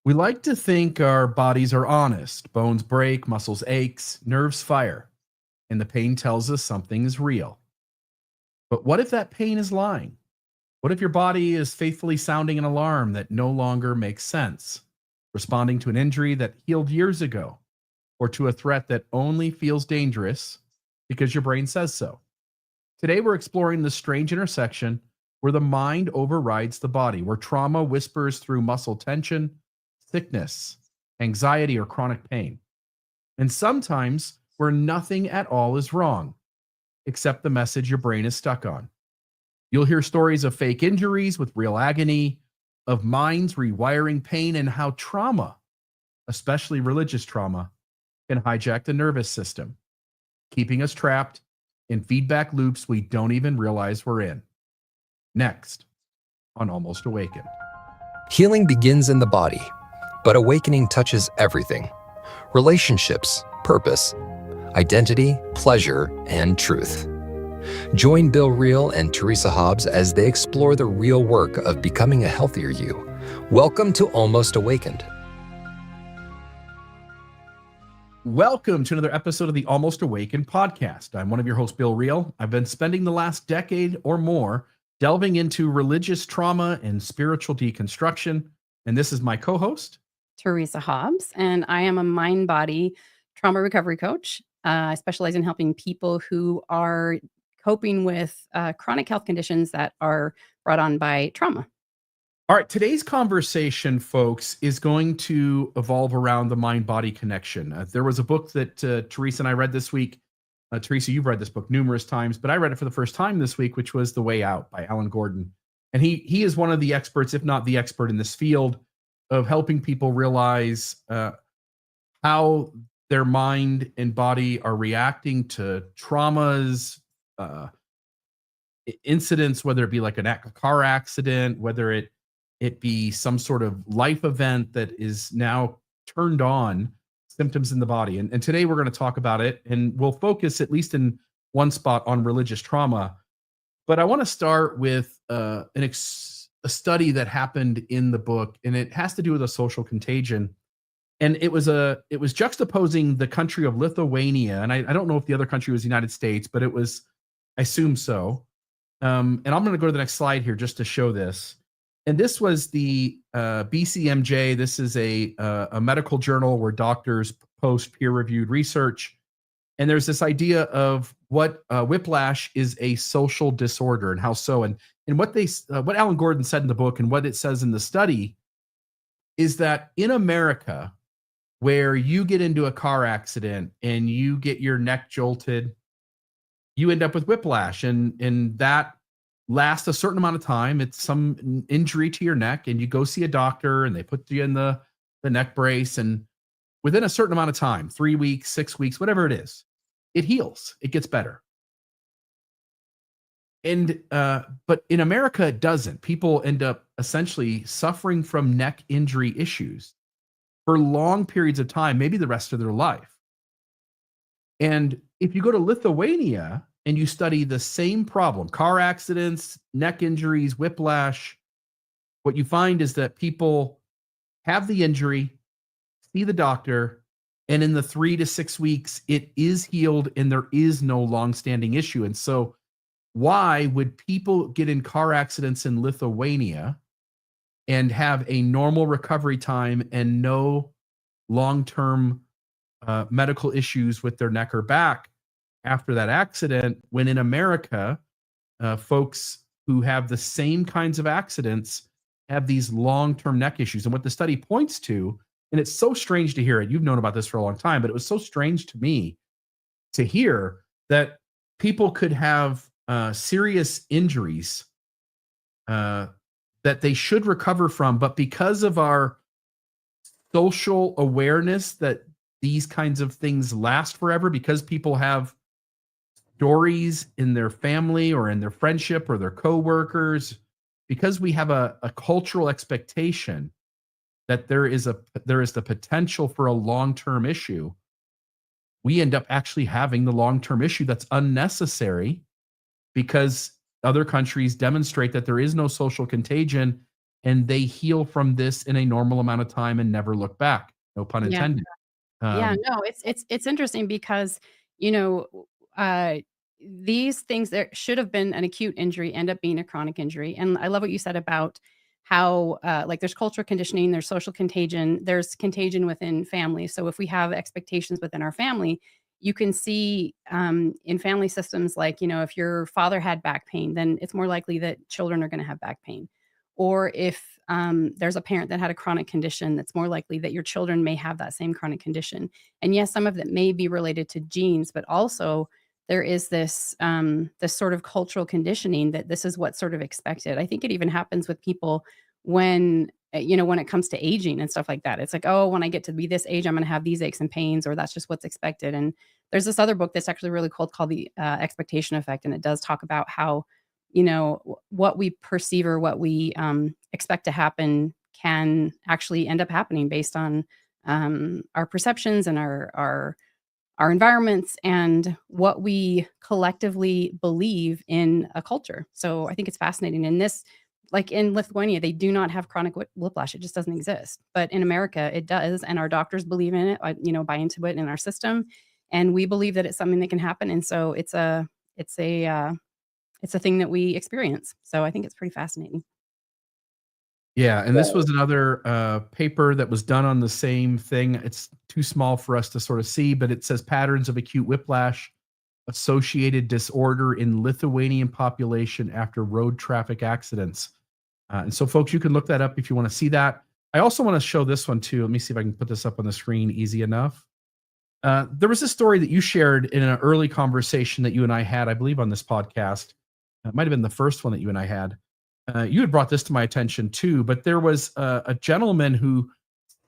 We like to think our bodies are honest. Bones break, muscles aches, nerves fire, and the pain tells us something is real. But what if that pain is lying? What if your body is faithfully sounding an alarm that no longer makes sense, responding to an injury that healed years ago, or to a threat that only feels dangerous because your brain says so? Today, we're exploring the strange intersection where the mind overrides the body, where trauma whispers through muscle tension, sickness, anxiety, or chronic pain. And sometimes where nothing at all is wrong, except the message your brain is stuck on. You'll hear stories of fake injuries with real agony, of minds rewiring pain, and how trauma, especially religious trauma, can hijack the nervous system, keeping us trapped in feedback loops we don't even realize we're in. Next on Almost Awakened. Healing begins in the body, but awakening touches everything: relationships, purpose, identity, pleasure, and truth. Join Bill Reel and Teresa Hobbs as they explore the real work of becoming a healthier you. Welcome to Almost Awakened. Welcome to another episode of the Almost Awakened podcast. I'm one of your hosts, Bill Reel. I've been spending the last decade or more delving into religious trauma and spiritual deconstruction. And this is my co-host, Teresa Hobbs, and I am a mind-body trauma recovery coach. I specialize in helping people who are coping with chronic health conditions that are brought on by trauma. All right, today's conversation, folks, is going to evolve around the mind-body connection. There was a book that Teresa and I read this week. Teresa, you've read this book numerous times, but I read it for the first time this week, which was The Way Out by Alan Gordon. And he is one of the experts, if not the expert in this field, of helping people realize how their mind and body are reacting to traumas, incidents, whether it be like a car accident, whether it be some sort of life event that is now turned on symptoms in the body. And today we're going to talk about it, and we'll focus at least in one spot on religious trauma. But I want to start with a study that happened in the book, and it has to do with a social contagion. And it was juxtaposing the country of Lithuania, and I don't know if the other country was the United States, but it was, I assume so. And I'm going to go to the next slide here just to show this. And this was the BCMJ. This is a medical journal where doctors post peer-reviewed research. And there's this idea of what whiplash is a social disorder and how so. And what Alan Gordon said in the book and what it says in the study is that in America, where you get into a car accident and you get your neck jolted, you end up with whiplash, and that lasts a certain amount of time. It's some injury to your neck, and you go see a doctor and they put you in the neck brace, and within a certain amount of time, 3 weeks, 6 weeks, whatever it is, it heals, it gets better. And but in America, it doesn't. People end up essentially suffering from neck injury issues for long periods of time, maybe the rest of their life. And if you go to Lithuania and you study the same problem, car accidents, neck injuries, whiplash, what you find is that people have the injury, see the doctor, and in the 3 to 6 weeks, it is healed and there is no long-standing issue. And so why would people get in car accidents in Lithuania and have a normal recovery time and no long-term medical issues with their neck or back after that accident, when in America, folks who have the same kinds of accidents have these long-term neck issues? And what the study points to, and it's so strange to hear it, you've known about this for a long time, but it was so strange to me to hear that people could have serious injuries that they should recover from, but because of our social awareness that these kinds of things last forever, because people have stories in their family or in their friendship or their coworkers, because we have a cultural expectation that there is the potential for a long-term issue, we end up actually having the long-term issue that's unnecessary because other countries demonstrate that there is no social contagion and they heal from this in a normal amount of time and never look back. No pun Yeah. intended. Yeah, Um, no, it's interesting because, you know, uh, these things there should have been an acute injury end up being a chronic injury. And I love what you said about how like there's cultural conditioning, there's social contagion, there's contagion within families. So if we have expectations within our family, you can see in family systems like, you know, if your father had back pain, then it's more likely that children are going to have back pain. Or if there's a parent that had a chronic condition, that's more likely that your children may have that same chronic condition. And yes, some of it may be related to genes, but also there is this sort of cultural conditioning that this is what's sort of expected. I think it even happens with people when you know when it comes to aging and stuff like that. It's like, oh, when I get to be this age, I'm going to have these aches and pains, or that's just what's expected. And there's this other book that's actually really cool called the Expectation Effect, and it does talk about how what we perceive or what we expect to happen can actually end up happening based on our perceptions and our environments and what we collectively believe in a culture. So I think it's fascinating. In this, like in Lithuania, they do not have chronic whiplash. It just doesn't exist. But in America, it does, and our doctors believe in it. Buy into it in our system, and we believe that it's something that can happen. And so it's a thing that we experience. So I think it's pretty fascinating. yeah, and this was another paper that was done on the same thing. It's too small for us to sort of see, but it says patterns of acute whiplash associated disorder in Lithuanian population after road traffic accidents. And so, folks, you can look that up if you want to see that. I also want to show this one too. Let me see if I can put this up on the screen easy enough. There was a story that you shared in an early conversation that you and I had, I believe, on this podcast. It might have been the first one that you and I had. You had brought this to my attention too, but there was a gentleman who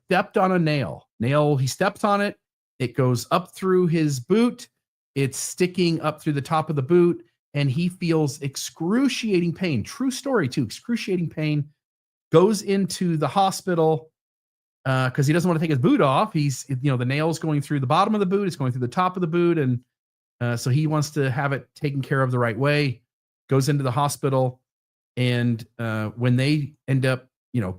stepped on a nail. He steps on it. It goes up through his boot. It's sticking up through the top of the boot, and he feels excruciating pain. True story too, excruciating pain. Goes into the hospital because he doesn't want to take his boot off. The nail's going through the bottom of the boot. It's going through the top of the boot, and so he wants to have it taken care of the right way. Goes into the hospital. And when they end up,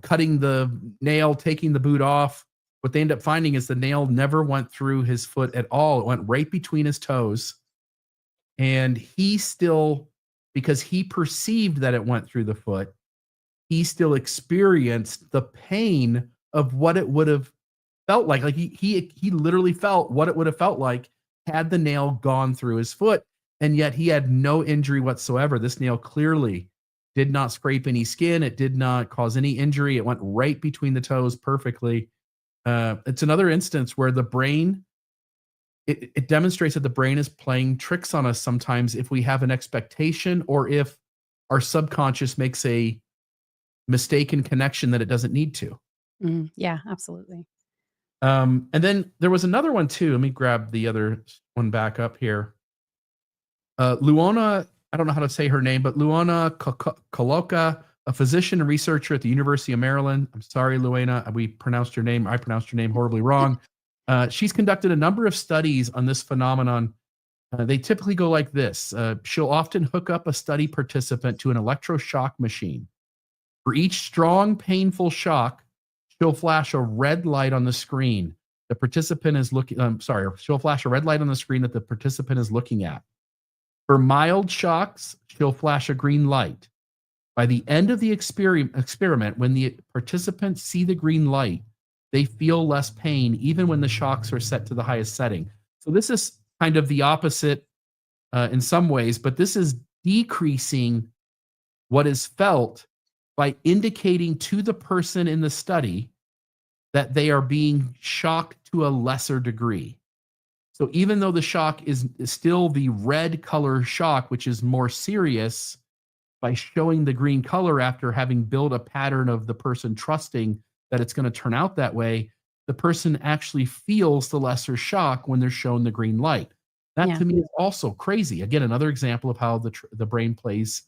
cutting the nail, taking the boot off, what they end up finding is the nail never went through his foot at all. It went right between his toes. And he still, because he perceived that it went through the foot, he still experienced the pain of what it would have felt like. Like he literally felt what it would have felt like had the nail gone through his foot. And yet he had no injury whatsoever. This nail clearly did not scrape any skin. It did not cause any injury. It went right between the toes perfectly. It's another instance where the brain, it demonstrates that the brain is playing tricks on us sometimes if we have an expectation or if our subconscious makes a mistaken connection that it doesn't need to. Yeah, absolutely. And then there was another one too. Let me grab the other one back up here. Luana, I don't know how to say her name, but Luana Koloka, a physician and researcher at the University of Maryland. I'm sorry, Luana, I pronounced your name horribly wrong. She's conducted a number of studies on this phenomenon. They typically go like this. She'll often hook up a study participant to an electroshock machine. For each strong, painful shock, she'll flash a red light on the screen. The participant is looking, she'll flash a red light on the screen that the participant is looking at. For mild shocks, she'll flash a green light. By the end of the experiment, when the participants see the green light, they feel less pain, even when the shocks are set to the highest setting. So this is kind of the opposite in some ways, but this is decreasing what is felt by indicating to the person in the study that they are being shocked to a lesser degree. So even though the shock is still the red color shock, which is more serious, by showing the green color after having built a pattern of the person trusting that it's going to turn out that way, the person actually feels the lesser shock when they're shown the green light. That Yeah. to me is also crazy. Again, another example of how the brain plays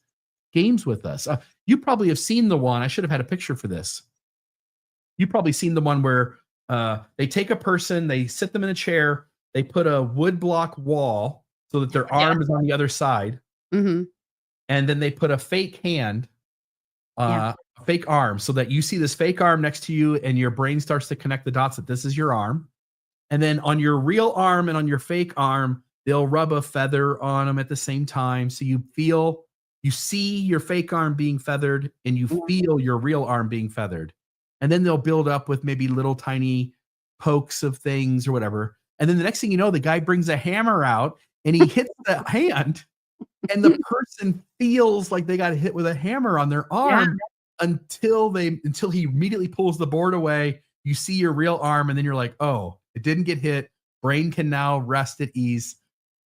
games with us. You probably have seen the one, I should have had a picture for this. You've probably seen the one where they take a person, they sit them in a chair, they put a wood block wall so that their arm is on the other side. Mhm. And then they put a fake hand, Yeah. a fake arm, so that you see this fake arm next to you and your brain starts to connect the dots that this is your arm. And then on your real arm and on your fake arm, they'll rub a feather on them at the same time. So you see your fake arm being feathered and you feel your real arm being feathered. And then they'll build up with maybe little tiny pokes of things or whatever. And then the next thing you know, the guy brings a hammer out and he hits the hand, and the person feels like they got hit with a hammer on their arm until he immediately pulls the board away. You see your real arm, and then you're like, oh, it didn't get hit. Brain can now rest at ease.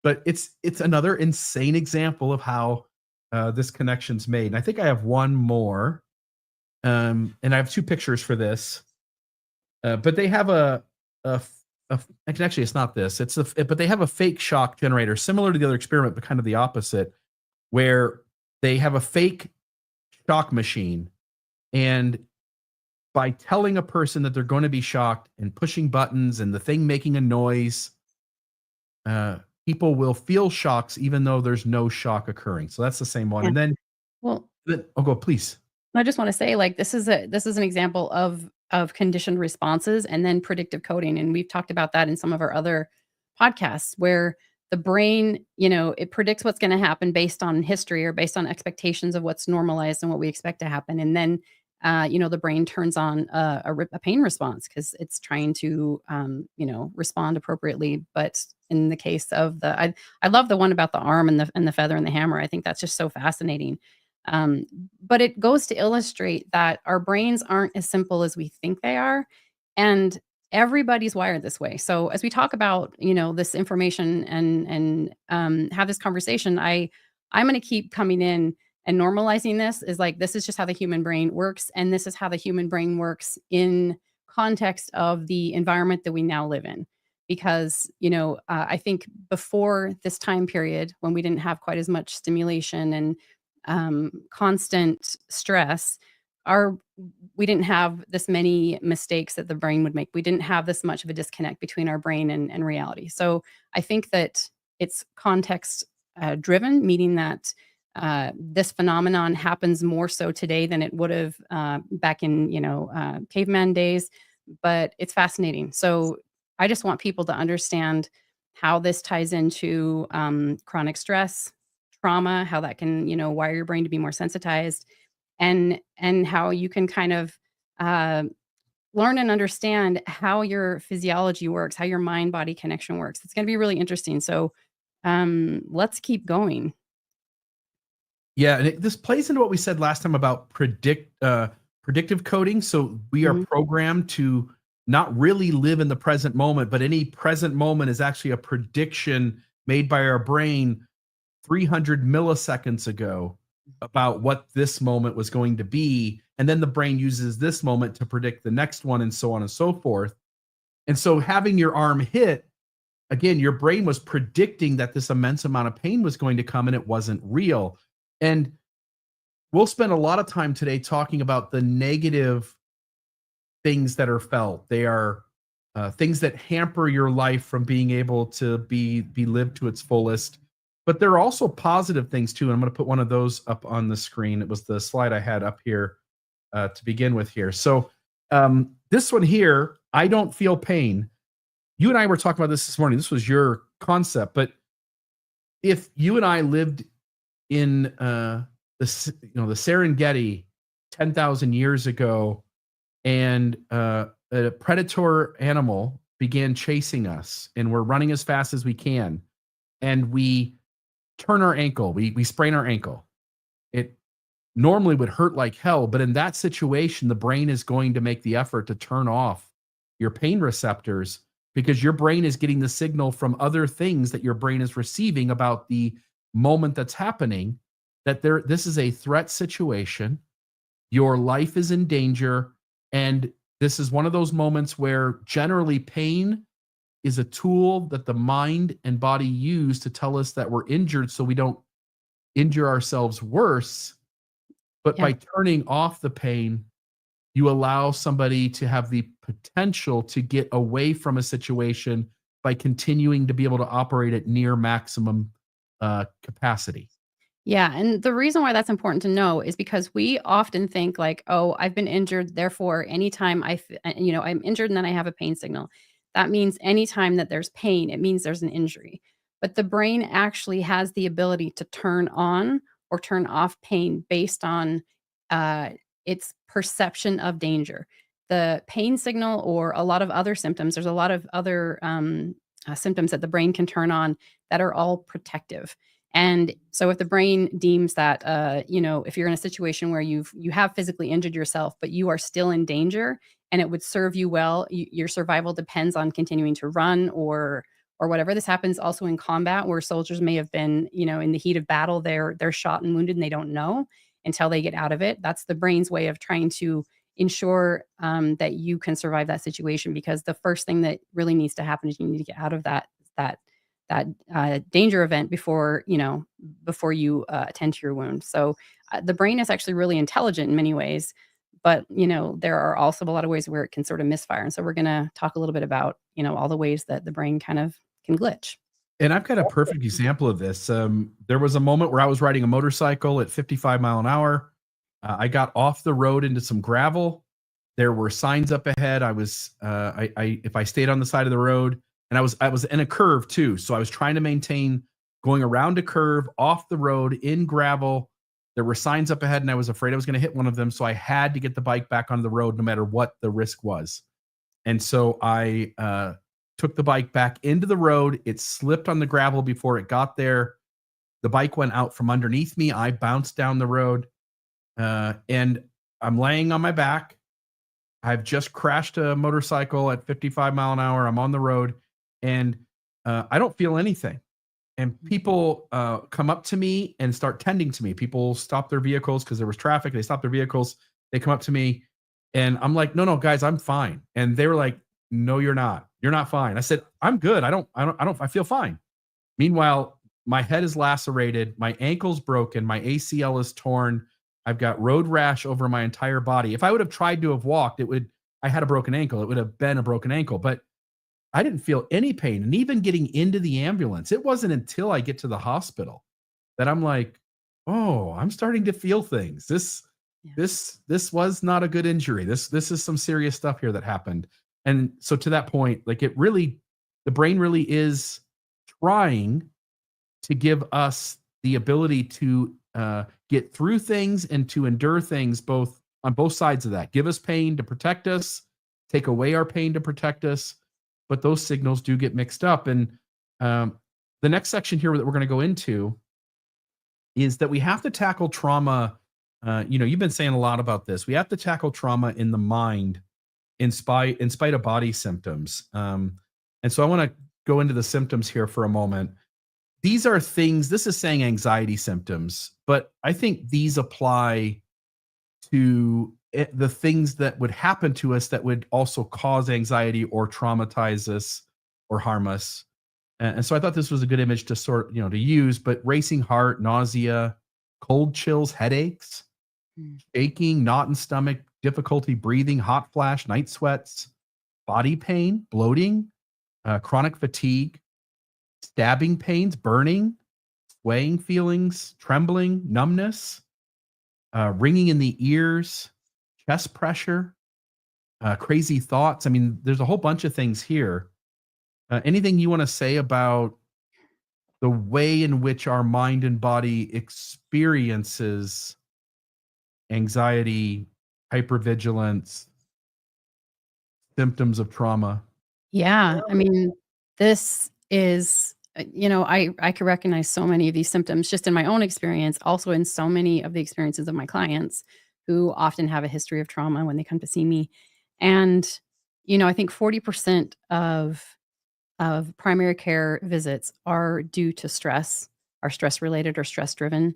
But it's another insane example of how this connection's made. And I think I have one more. And I have two pictures for this. But they have actually, it's not this. But they have a fake shock generator, similar to the other experiment, but kind of the opposite, where they have a fake shock machine, and by telling a person that they're going to be shocked and pushing buttons and the thing making a noise, people will feel shocks even though there's no shock occurring. So that's the same one. And then, go, please. I just want to say, like, this is an example of conditioned responses and then predictive coding. And we've talked about that in some of our other podcasts, where the brain, it predicts what's going to happen based on history or based on expectations of what's normalized and what we expect to happen. And then, the brain turns on a pain response because it's trying to, respond appropriately. But in the case of I love the one about the arm and the feather and the hammer. I think that's just so fascinating. But it goes to illustrate that our brains aren't as simple as we think they are. And everybody's wired this way. So as we talk about, this information and have this conversation, I'm going to keep coming in and normalizing this is like, this is just how the human brain works. And this is how the human brain works in context of the environment that we now live in. Because, I think before this time period, when we didn't have quite as much stimulation and constant stress, we didn't have this many mistakes that the brain would make. We didn't have this much of a disconnect between our brain and reality. So I think that it's context driven, meaning that this phenomenon happens more so today than it would have back in, caveman days, but it's fascinating. So I just want people to understand how this ties into chronic stress, trauma, how that can, wire your brain to be more sensitized, and how you can kind of learn and understand how your physiology works, how your mind-body connection works. It's going to be really interesting. So let's keep going. Yeah, and this plays into what we said last time about predictive coding. So we are programmed to not really live in the present moment, but any present moment is actually a prediction made by our brain 300 milliseconds ago about what this moment was going to be. And then the brain uses this moment to predict the next one, and so on and so forth. And so having your arm hit, again, your brain was predicting that this immense amount of pain was going to come, and it wasn't real. And we'll spend a lot of time today talking about the negative things that are felt. They are things that hamper your life from being able to be lived to its fullest. But there are also positive things too. And I'm going to put one of those up on the screen. It was the slide I had up here to begin with here. So this one here, I don't feel pain. You and I were talking about this morning. This was your concept. But if you and I lived in the Serengeti 10,000 years ago, and a predator animal began chasing us, and we're running as fast as we can, and we turn our ankle, we sprain our ankle. It normally would hurt like hell, but in that situation, the brain is going to make the effort to turn off your pain receptors, because your brain is getting the signal from other things that your brain is receiving about the moment that's happening, that this is a threat situation, your life is in danger. And this is one of those moments where generally pain is a tool that the mind and body use to tell us that we're injured so we don't injure ourselves worse. But by turning off the pain, you allow somebody to have the potential to get away from a situation by continuing to be able to operate at near maximum capacity. Yeah, and the reason why that's important to know is because we often think like, "Oh, I've been injured, therefore anytime I'm injured and then I have a pain signal. That means anytime that there's pain, it means there's an injury." But the brain actually has the ability to turn on or turn off pain based on uh, its perception of danger. The pain signal or a lot of other symptoms, there's a lot of other symptoms that the brain can turn on that are all protective. And so if the brain deems that, if you're in a situation where you have physically injured yourself, but you are still in danger and it would serve you well, your survival depends on continuing to run or whatever. This happens also in combat where soldiers may have been, in the heat of battle, they're shot and wounded and they don't know until they get out of it. That's the brain's way of trying to ensure that you can survive that situation, because the first thing that really needs to happen is you need to get out of that danger event before you attend to your wound. So the brain is actually really intelligent in many ways, but there are also a lot of ways where it can sort of misfire. And so we're going to talk a little bit about all the ways that the brain kind of can glitch. And I've got a perfect example of this. There was a moment where I was riding a motorcycle at 55 mile an hour. I got off the road into some gravel. There were signs up ahead. If I stayed on the side of the road, and I was in a curve too. So I was trying to maintain going around a curve off the road in gravel. There were signs up ahead and I was afraid I was going to hit one of them. So I had to get the bike back on the road no matter what the risk was. And so I took the bike back into the road. It slipped on the gravel before it got there. The bike went out from underneath me. I bounced down the road and I'm laying on my back. I've just crashed a motorcycle at 55 mile an hour. I'm on the road and I don't feel anything. And people come up to me and start tending to me. People stop their vehicles because there was traffic. They stop their vehicles. They come up to me and I'm like, no, guys, I'm fine. And they were like, no, you're not. You're not fine. I said, I'm good. I feel fine. Meanwhile, my head is lacerated. My ankle's broken. My ACL is torn. I've got road rash over my entire body. If I would have tried to have walked, I had a broken ankle. It would have been a broken ankle, but I didn't feel any pain. And even getting into the ambulance, it wasn't until I get to the hospital that I'm like, oh, I'm starting to feel things. Yeah. This was not a good injury. This is some serious stuff here that happened. And so to that point, like the brain really is trying to give us the ability to get through things and to endure things both on both sides of that. Give us pain to protect us, take away our pain to protect us. But those signals do get mixed up. And the next section here that we're going to go into is that we have to tackle trauma. You've been saying a lot about this. We have to tackle trauma in the mind in spite of body symptoms. And so I want to go into the symptoms here for a moment. These are things, this is saying anxiety symptoms, but I think these apply to the things that would happen to us that would also cause anxiety or traumatize us or harm us. And so I thought this was a good image to to use, but racing heart, nausea, cold chills, headaches, shaking, knot in stomach, difficulty breathing, hot flash, night sweats, body pain, bloating, chronic fatigue, stabbing pains, burning, swaying feelings, trembling, numbness, ringing in the ears, chest pressure, crazy thoughts. I mean, there's a whole bunch of things here. Anything you want to say about the way in which our mind and body experiences anxiety, hypervigilance, symptoms of trauma? Yeah, I mean, this is, I could recognize so many of these symptoms just in my own experience, also in so many of the experiences of my clients who often have a history of trauma when they come to see me. And, I think 40% of primary care visits are due to stress, are stress related or stress driven.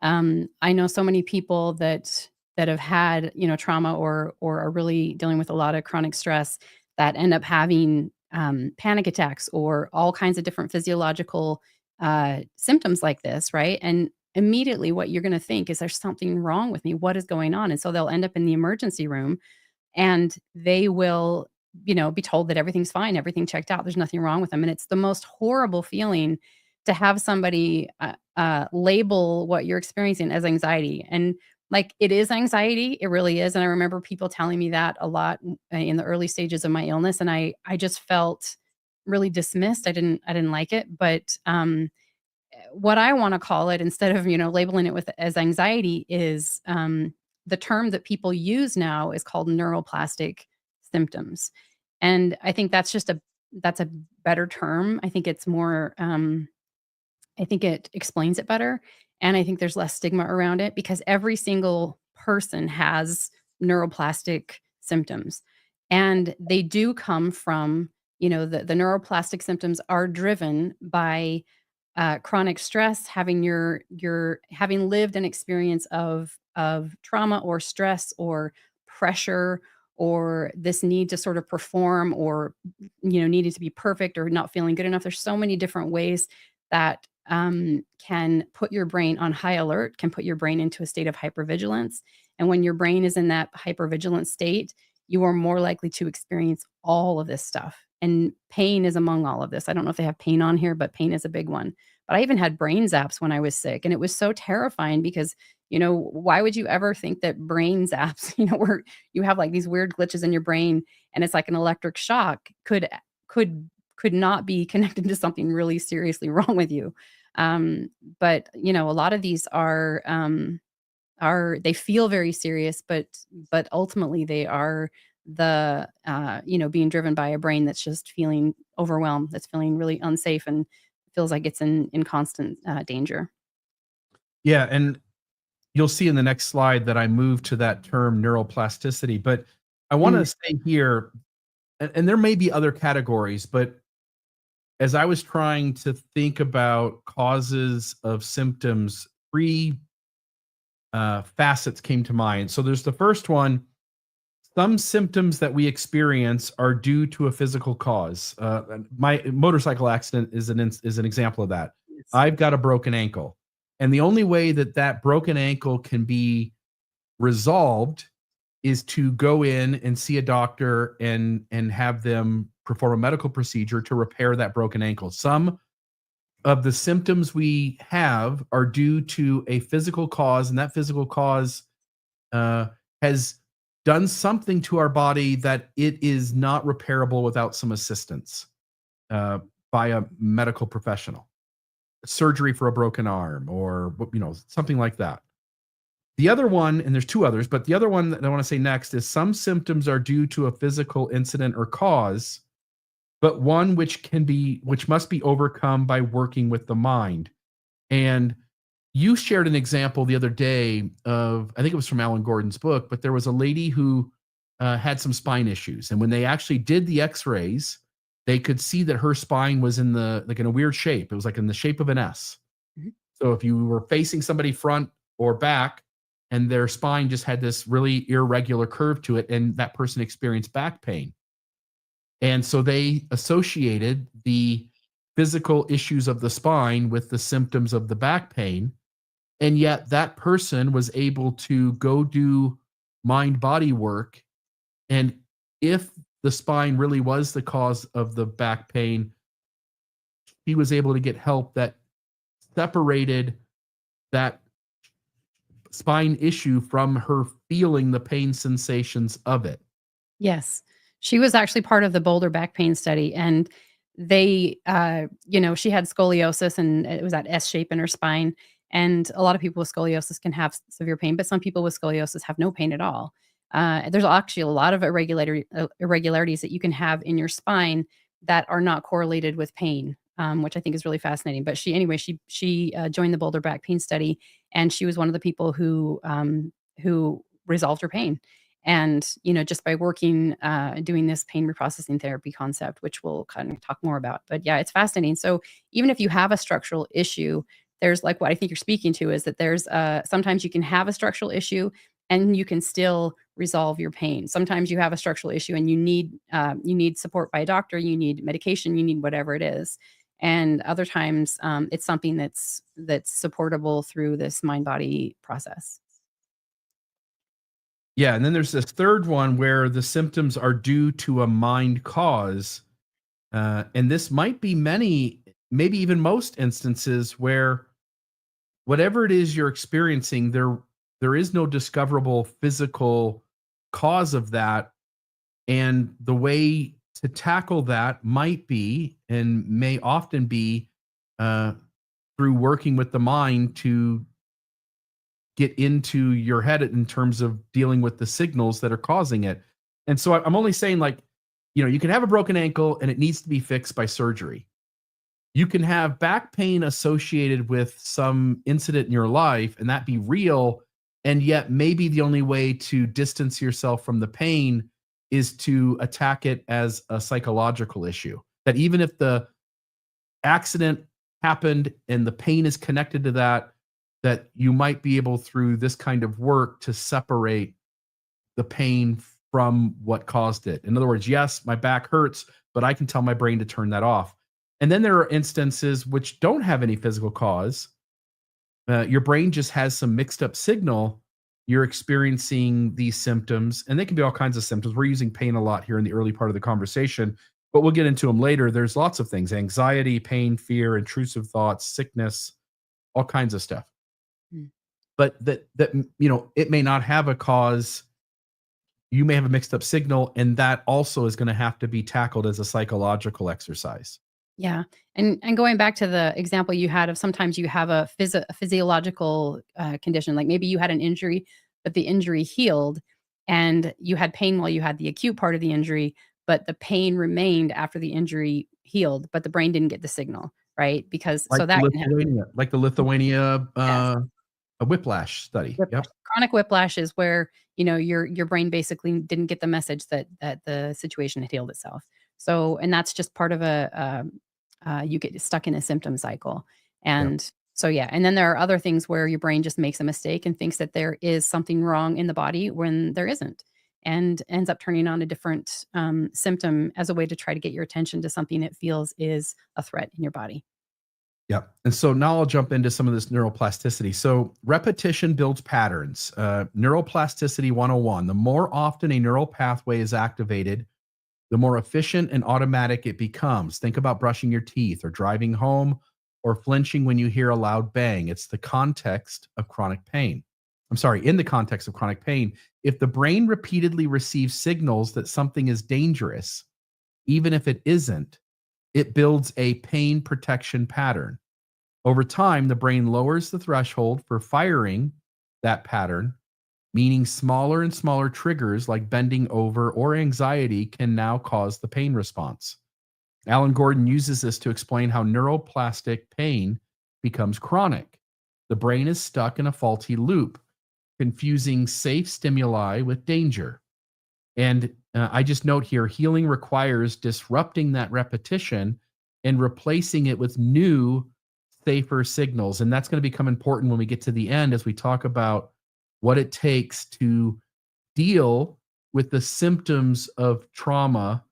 I know so many people that have had, trauma or are really dealing with a lot of chronic stress that end up having panic attacks or all kinds of different physiological symptoms like this, right? And immediately what you're going to think is there's something wrong with me. What is going on? And so they'll end up in the emergency room and they will, be told that everything's fine, everything checked out, there's nothing wrong with them. And it's the most horrible feeling to have somebody label what you're experiencing as anxiety. And like, it is anxiety, it really is. And I remember people telling me that a lot in the early stages of my illness, and I just felt really dismissed. I didn't like it. But what I want to call it, instead of labeling it with as anxiety, is the term that people use now is called neuroplastic symptoms. And I think that's a better term. I think it's more I think it explains it better, and I think there's less stigma around it because every single person has neuroplastic symptoms, and they do come from, the neuroplastic symptoms are driven by chronic stress, having your having lived an experience of trauma or stress or pressure, or this need to sort of perform, or needing to be perfect or not feeling good enough. There's so many different ways that can put your brain on high alert, can put your brain into a state of hypervigilance. And when your brain is in that hypervigilant state, you are more likely to experience all of this stuff. And pain is among all of this. I don't know if they have pain on here, but pain is a big one. But I even had brain zaps when I was sick. And it was so terrifying because, why would you ever think that brain zaps, where you have like these weird glitches in your brain and it's like an electric shock, could not be connected to something really seriously wrong with you. But a lot of these are they feel very serious, but ultimately they are being driven by a brain that's just feeling overwhelmed, that's feeling really unsafe and feels like it's in constant danger. Yeah, and you'll see in the next slide that I move to that term neuroplasticity, but I want to Mm. say here, and there may be other categories, but as I was trying to think about causes of symptoms, three facets came to mind. So there's the first one. Some symptoms that we experience are due to a physical cause. My motorcycle accident is an example of that. Yes. I've got a broken ankle, and the only way that that broken ankle can be resolved is to go in and see a doctor and have them perform a medical procedure to repair that broken ankle. Some of the symptoms we have are due to a physical cause, and that physical cause has done something to our body that it is not repairable without some assistance by a medical professional. Surgery for a broken arm, or something like that. The other one, and there's two others, but the other one that I want to say next is some symptoms are due to a physical incident or cause, but one which must be overcome by working with the mind. And you shared an example the other day of, I think it was from Alan Gordon's book, but there was a lady who had some spine issues, and when they actually did the X-rays, they could see that her spine was in a weird shape. It was like in the shape of an S. Mhm. So if you were facing somebody front or back, and their spine just had this really irregular curve to it, and that person experienced back pain. And so they associated the physical issues of the spine with the symptoms of the back pain. And yet that person was able to go do mind body work. And if the spine really was the cause of the back pain, he was able to get help that separated that spine issue from her feeling the pain sensations of it. Yes. She was actually part of the Boulder back pain study, and they, she had scoliosis, and it was that S shape in her spine. And a lot of people with scoliosis can have severe pain, but some people with scoliosis have no pain at all. There's actually a lot of irregularities that you can have in your spine that are not correlated with pain, which I think is really fascinating. But she joined the Boulder back pain study, and she was one of the people who resolved her pain. And, just by working, doing this pain reprocessing therapy concept, which we'll kind of talk more about. But yeah, it's fascinating. So even if you have a structural issue, there's like what I think you're speaking to is that there's sometimes you can have a structural issue and you can still resolve your pain. Sometimes you have a structural issue and you need support by a doctor, you need medication, you need whatever it is. And other times it's something that's supportable through this mind body process. Yeah, and then there's this third one where the symptoms are due to a mind cause. And this might be many, maybe even most instances where whatever it is you're experiencing, there is no discoverable physical cause of that. And the way to tackle that might be, and may often be, uh, through working with the mind to get into your head in terms of dealing with the signals that are causing it. And so I'm only saying, like, you can have a broken ankle and it needs to be fixed by surgery. You can have back pain associated with some incident in your life and that be real. And yet maybe the only way to distance yourself from the pain is to attack it as a psychological issue. That even if the accident happened and the pain is connected to that, that you might be able, through this kind of work, to separate the pain from what caused it. In other words, yes, my back hurts, but I can tell my brain to turn that off. And then there are instances which don't have any physical cause. Your brain just has some mixed up signal. You're experiencing these symptoms, and they can be all kinds of symptoms. We're using pain a lot here in the early part of the conversation, but we'll get into them later. There's lots of things: anxiety, pain, fear, intrusive thoughts, sickness, all kinds of stuff. Mm. But that it may not have a cause. You may have a mixed up signal, and that also is going to have to be tackled as a psychological exercise. Yeah. And going back to the example you had of sometimes you have a physiological condition, like maybe you had an injury, but the injury healed and you had pain while you had the acute part of the injury, but the pain remained after the injury healed, but the brain didn't get the signal, right? Because Like so the that can happen. Lithuania Yes. a Whiplash study. Whiplash. Yep. Chronic whiplash is where, your brain basically didn't get the message that the situation had healed itself. So, and that's just part of you get stuck in a symptom cycle. Yep. And so, yeah. And then there are other things where your brain just makes a mistake and thinks that there is something wrong in the body when there isn't, and ends up turning on a different symptom as a way to try to get your attention to something it feels is a threat in your body. Yeah. And so now I'll jump into some of this neuroplasticity. So repetition builds patterns. Neuroplasticity 101. The more often a neural pathway is activated, the more efficient and automatic it becomes. Think about brushing your teeth or driving home or flinching when you hear a loud bang. It's the context of chronic pain. I'm sorry, in the context of chronic pain, if the brain repeatedly receives signals that something is dangerous, even if it isn't, it builds a pain protection pattern. Over time, the brain lowers the threshold for firing that pattern, meaning smaller and smaller triggers like bending over or anxiety can now cause the pain response. Alan Gordon uses this to explain how neuroplastic pain becomes chronic. The brain is stuck in a faulty loop, confusing safe stimuli with danger. And I just note here, healing requires disrupting that repetition and replacing it with new, safer signals. And that's going to become important when we get to the end, as we talk about what it takes to deal with the symptoms of trauma,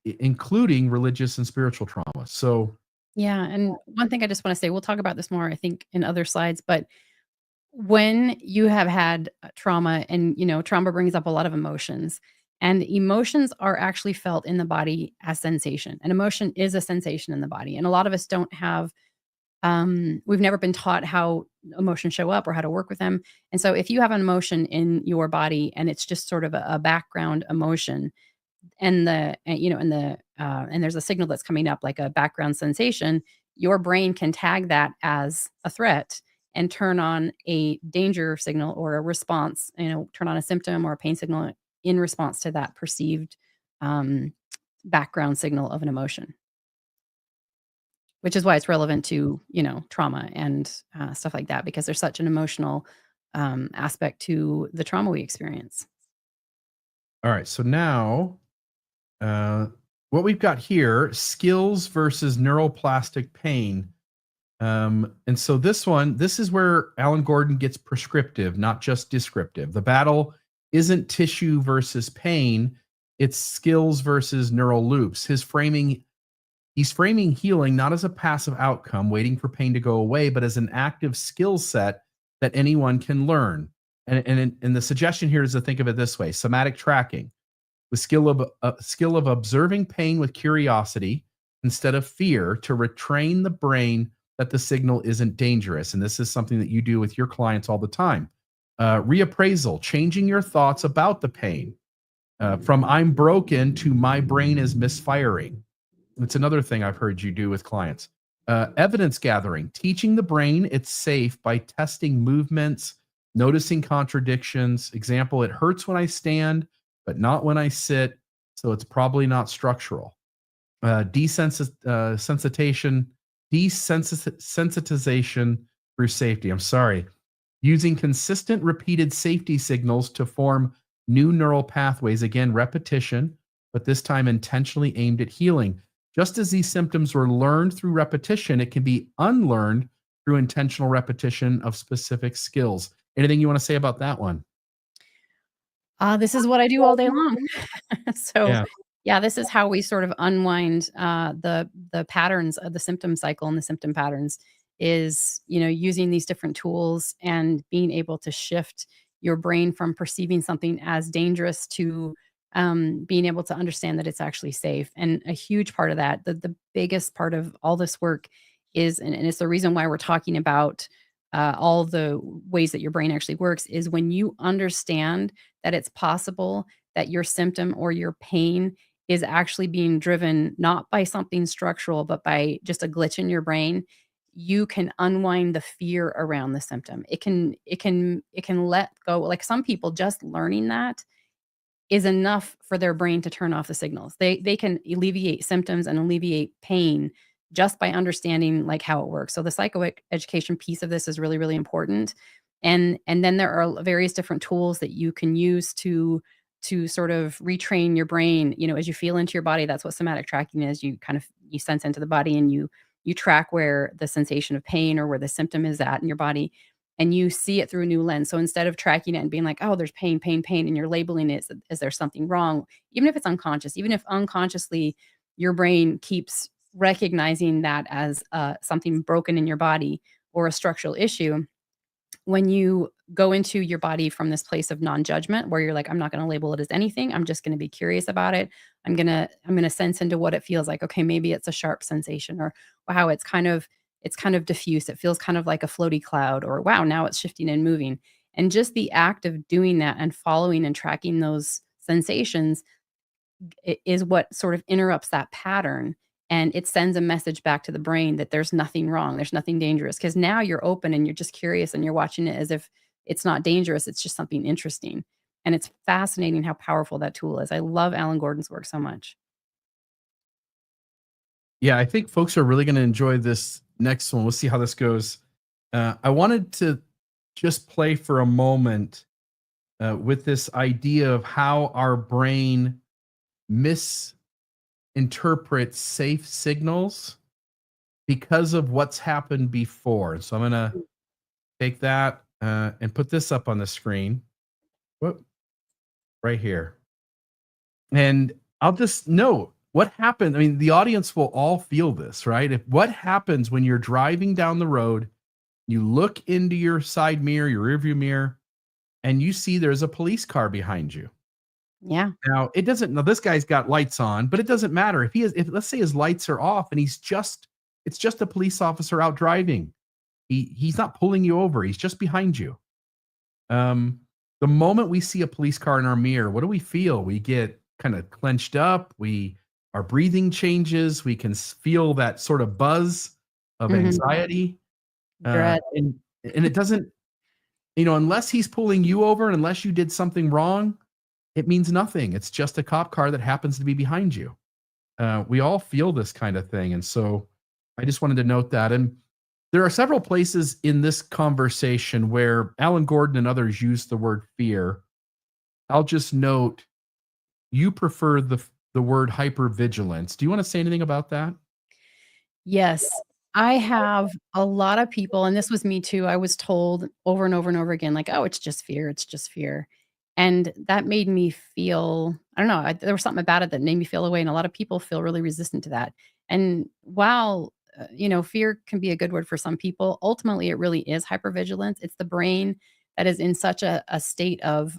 including religious and spiritual trauma. So, Yeah. And one thing I just want to say, we'll talk about this more, I think, in other slides, but when you have had trauma, and trauma brings up a lot of emotions, and emotions are actually felt in the body as sensation. An emotion is a sensation in the body, and a lot of us don't have we've never been taught how emotions show up or how to work with them. And so if you have an emotion in your body and it's just sort of a background emotion, and and there's a signal that's coming up like a background sensation, your brain can tag that as a threat and turn on a danger signal or a response, turn on a symptom or a pain signal in response to that perceived um, background signal of an emotion, which is why it's relevant to, trauma and stuff like that, because there's such an emotional aspect to the trauma we experience. all right. So now, what we've got here: skills versus neuroplastic pain. And so this is where Alan Gordon gets prescriptive, not just descriptive. The battle isn't tissue versus pain, it's skills versus neural loops. He's framing healing not as a passive outcome waiting for pain to go away, but as an active skill set that anyone can learn. And the suggestion here is to think of it this way: somatic tracking, the skill of observing pain with curiosity instead of fear, to retrain the brain that the signal isn't dangerous. And this is something that you do with your clients all the time. Reappraisal, changing your thoughts about the pain from I'm broken to my brain is misfiring. It's another thing I've heard you do with clients. Evidence gathering, teaching the brain it's safe by testing movements, noticing contradictions. Example, it hurts when I stand, but not when I sit, so it's probably not structural. Desensitization through safety. I'm sorry. Using consistent repeated safety signals to form new neural pathways. Again, repetition, but this time intentionally aimed at healing. Just as these symptoms were learned through repetition, it can be unlearned through intentional repetition of specific skills. Anything you want to say about that one? This is what I do all day long. So, Yeah. yeah, this is how we sort of unwind the patterns of the symptom cycle and the symptom patterns is, using these different tools and being able to shift your brain from perceiving something as dangerous to being able to understand that it's actually safe. And a huge part of that, the biggest part of all this work is, and it's the reason why we're talking about all the ways that your brain actually works, is when you understand that it's possible that your symptom or your pain is actually being driven not by something structural, but by just a glitch in your brain, you can unwind the fear around the symptom. It can let go. Like some people, just learning that is enough for their brain to turn off the signals. They can alleviate symptoms and alleviate pain just by understanding like how it works. So the psychoeducation piece of this is really, really important. And then there are various different tools that you can use to sort of retrain your brain. As you feel into your body, that's what somatic tracking is. You sense into the body and you track where the sensation of pain or where the symptom is at in your body, and you see it through a new lens. So instead of tracking it and being like, oh, there's pain, pain, pain, and you're labeling it as there's something wrong, even if it's unconscious, even if unconsciously your brain keeps recognizing that as something broken in your body or a structural issue, when you go into your body from this place of non-judgment where you're like, I'm not going to label it as anything, I'm just going to be curious about it, I'm going to sense into what it feels like. Okay, maybe it's a sharp sensation, or wow, it's kind of diffuse, it feels kind of like a floaty cloud, or wow, now it's shifting and moving. And just the act of doing that and following and tracking those sensations is what sort of interrupts that pattern, and it sends a message back to the brain that there's nothing wrong, there's nothing dangerous, because now you're open and you're just curious and you're watching it as if it's not dangerous, it's just something interesting. And it's fascinating how powerful that tool is. I love Alan Gordon's work so much. Yeah, I think folks are really going to enjoy this next one. We'll see how this goes. I wanted to just play for a moment with this idea of how our brain misinterprets safe signals because of what's happened before. So I'm going to take that and put this up on the screen. Whoop, right here. And I'll just note what happened. I mean, the audience will all feel this, right? What happens when you're driving down the road, you look into your side mirror, your rearview mirror, and you see there's a police car behind you. Yeah. Now, it doesn't, now this guy's got lights on, but it doesn't matter if let's say his lights are off and it's just a police officer out driving. He's not pulling you over. He's just behind you. The moment we see a police car in our mirror, what do we feel? We get kind of clenched up. Our breathing changes. We can feel that sort of buzz of Mhm. anxiety. Dread. And it doesn't, unless he's pulling you over and unless you did something wrong, it means nothing. It's just a cop car that happens to be behind you. We all feel this kind of thing. And so I just wanted to note that. And there are several places in this conversation where Alan Gordon and others use the word fear. I'll just note you prefer the word hypervigilance. Do you want to say anything about that? Yes. I have a lot of people, and this was me too. I was told over and over and over again, like, oh, it's just fear. It's just fear. And that made me feel, I don't know, there was something about it that made me feel away. And a lot of people feel really resistant to that. And while, fear can be a good word for some people, ultimately it really is hypervigilance. It's the brain that is in such a state of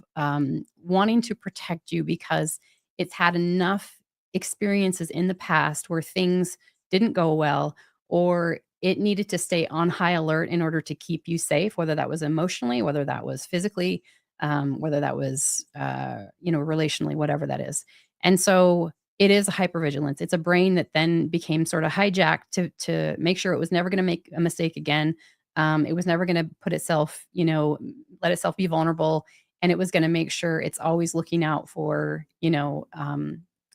wanting to protect you because it's had enough experiences in the past where things didn't go well, or it needed to stay on high alert in order to keep you safe, whether that was emotionally, whether that was physically, whether that was, relationally, whatever that is. And so it is a hypervigilance. It's a brain that then became sort of hijacked to make sure it was never going to make a mistake again. It was never going to put itself, let itself be vulnerable, and it was going to make sure it's always looking out for,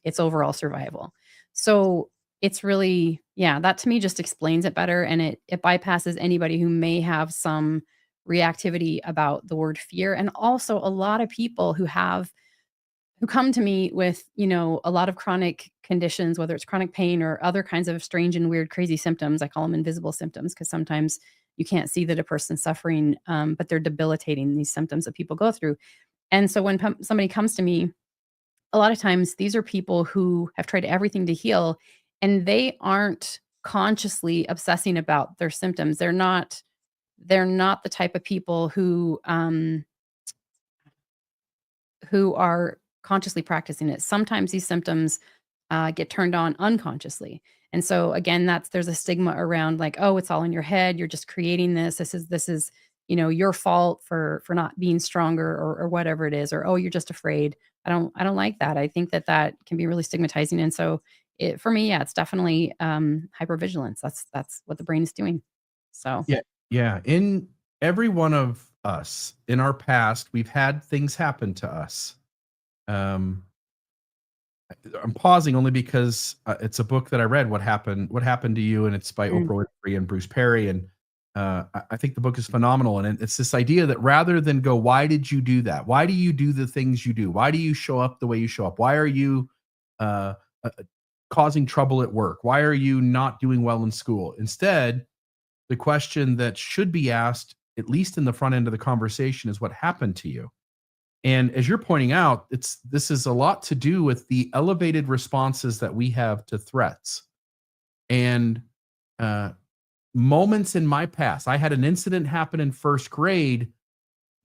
its overall survival. So it's really, yeah, that to me just explains it better, and it bypasses anybody who may have some reactivity about the word fear. And also a lot of people who come to me with, a lot of chronic conditions, whether it's chronic pain or other kinds of strange and weird, crazy symptoms. I call them invisible symptoms because sometimes you can't see that a person's suffering, but they're debilitating, these symptoms that people go through. And so when somebody comes to me, a lot of times these are people who have tried everything to heal, and they aren't consciously obsessing about their symptoms. They're not the type of people who are consciously practicing it. Sometimes these symptoms get turned on unconsciously. And so again, there's a stigma around like, oh, it's all in your head. You're just creating this. This is, your fault for not being stronger, or whatever it is, or, oh, you're just afraid. I don't like that. I think that can be really stigmatizing. And so for me, yeah, it's definitely hypervigilance. That's what the brain is doing. So Yeah. Yeah. In every one of us in our past, we've had things happen to us. Um, I'm pausing only because it's a book that I read. What happened to you? And it's by mm, Oprah Winfrey and Bruce Perry. And I think the book is phenomenal. And it's this idea that rather than go, why did you do that? Why do you do the things you do? Why do you show up the way you show up? Why are you uh, uh, causing trouble at work? Why are you not doing well in school? Instead, the question that should be asked, at least in the front end of the conversation, is what happened to you? And as you're pointing out, this is a lot to do with the elevated responses that we have to threats. And uh, moments in my past, I had an incident happen in first grade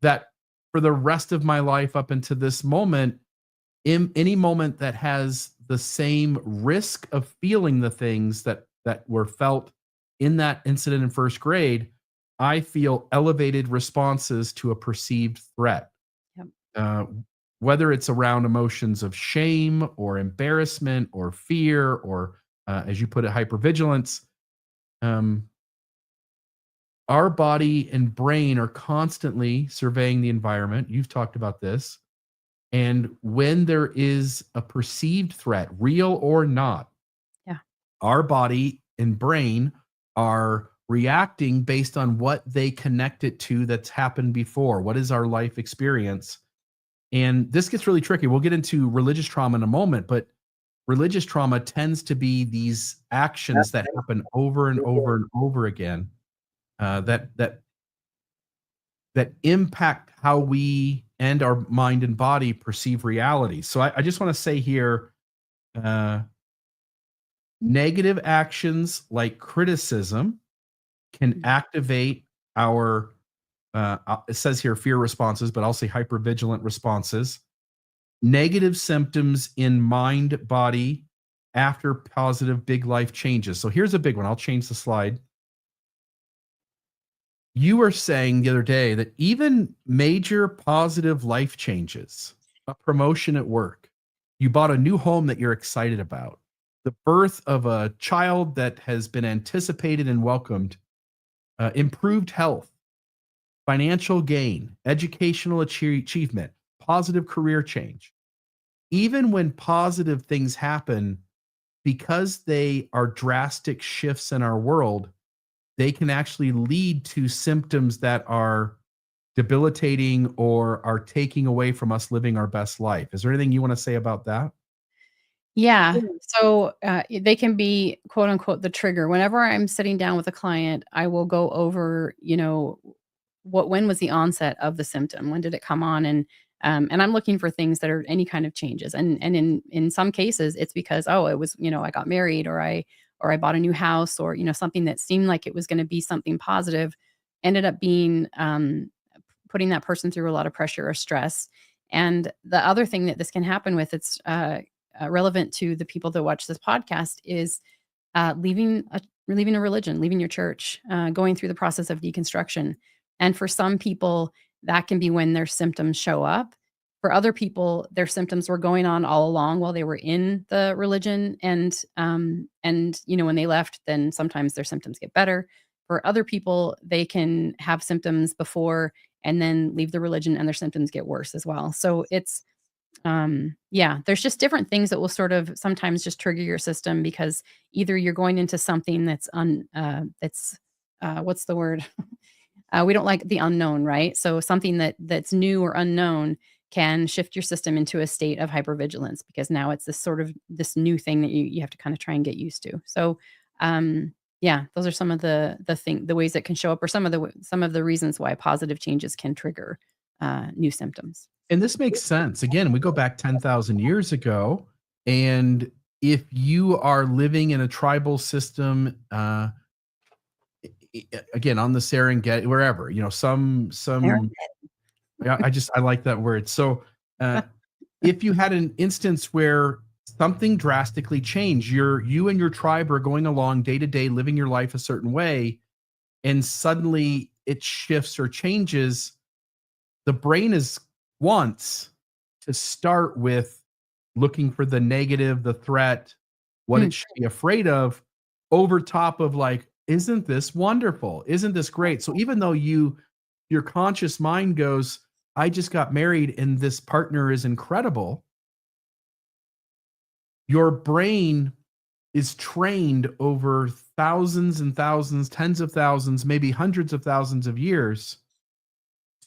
that for the rest of my life up until this moment, in any moment that has the same risk of feeling the things that were felt in that incident in first grade, I feel elevated responses to a perceived threat. yep. uh, whether it's around emotions of shame or embarrassment or fear or, as you put it, hypervigilance. um, our body and brain are constantly surveying the environment. You've talked about this. And when there is a perceived threat, real or not, Yeah. our body and brain are reacting based on what they connect it to that's happened before. What is our life experience? And this gets really tricky. We'll get into religious trauma in a moment, but religious trauma tends to be these actions that happen over and over and over again, that impact how we and our mind and body perceive reality. So I just want to say here, uh, negative actions like criticism can Mm. activate our, it says here fear responses, but I'll say hypervigilant responses. Negative symptoms in mind body after positive big life changes. So here's a big one. I'll change the slide. You were saying the other day that even major positive life changes, a promotion at work, you bought a new home that you're excited about, the birth of a child that has been anticipated and welcomed, improved health, financial gain, educational achievement, positive career change. Even when positive things happen, because they are drastic shifts in our world, they can actually lead to symptoms that are debilitating or are taking away from us living our best life. Is there anything you want to say about that? Yeah. So they can be quote unquote the trigger. Whenever I'm sitting down with a client, I will go over, when was the onset of the symptom? When did it come on? And I'm looking for things that are any kind of changes. And in some cases, it's because, oh, it was, I got married, or I bought a new house, or something that seemed like it was going to be something positive ended up being putting that person through a lot of pressure or stress. And the other thing that this can happen with, it's relevant to the people that watch this podcast, is leaving leaving a religion, leaving your church, going through the process of deconstruction. And for some people, that can be when their symptoms show up. For other people, their symptoms were going on all along while they were in the religion, and when they left, then sometimes their symptoms get better. For other people, they can have symptoms before and then leave the religion and their symptoms get worse as well. So it's there's just different things that will sort of sometimes just trigger your system because either you're going into something that's what's the word? We don't like the unknown, right? So something that's new or unknown can shift your system into a state of hypervigilance because now it's this new thing that you have to kind of try and get used to. So, those are some of the ways that can show up, or some of the reasons why positive changes can trigger new symptoms. And this makes sense. Again, we go back 10,000 years ago, and if you are living in a tribal system, again, on the Serengeti, wherever, I like that word. So, if you had an instance where something drastically changed, you and your tribe are going along day to day, living your life a certain way, and suddenly it shifts or changes, the brain wants to start with looking for the negative, the threat, what it should be afraid of, over top of like, isn't this wonderful? Isn't this great? So even though your conscious mind goes, I just got married and this partner is incredible, your brain is trained over thousands and thousands, tens of thousands, maybe hundreds of thousands of years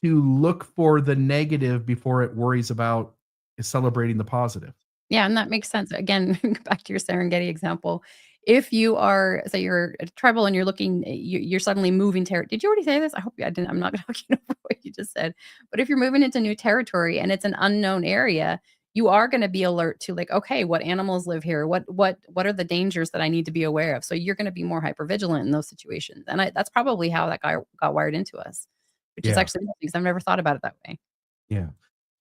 to look for the negative before it worries about celebrating the positive. Yeah, and that makes sense. Again, back to your Serengeti example. If you are, say you're a tribal and you're suddenly moving did you already say this? I hope I didn't. I'm not talking over what you just said. But if you're moving into new territory and it's an unknown area, you are going to be alert to like, okay, what animals live here? What are the dangers that I need to be aware of? So you're going to be more hypervigilant in those situations. And that's probably how that guy got wired into us, which is actually because I've never thought about it that way. Yeah.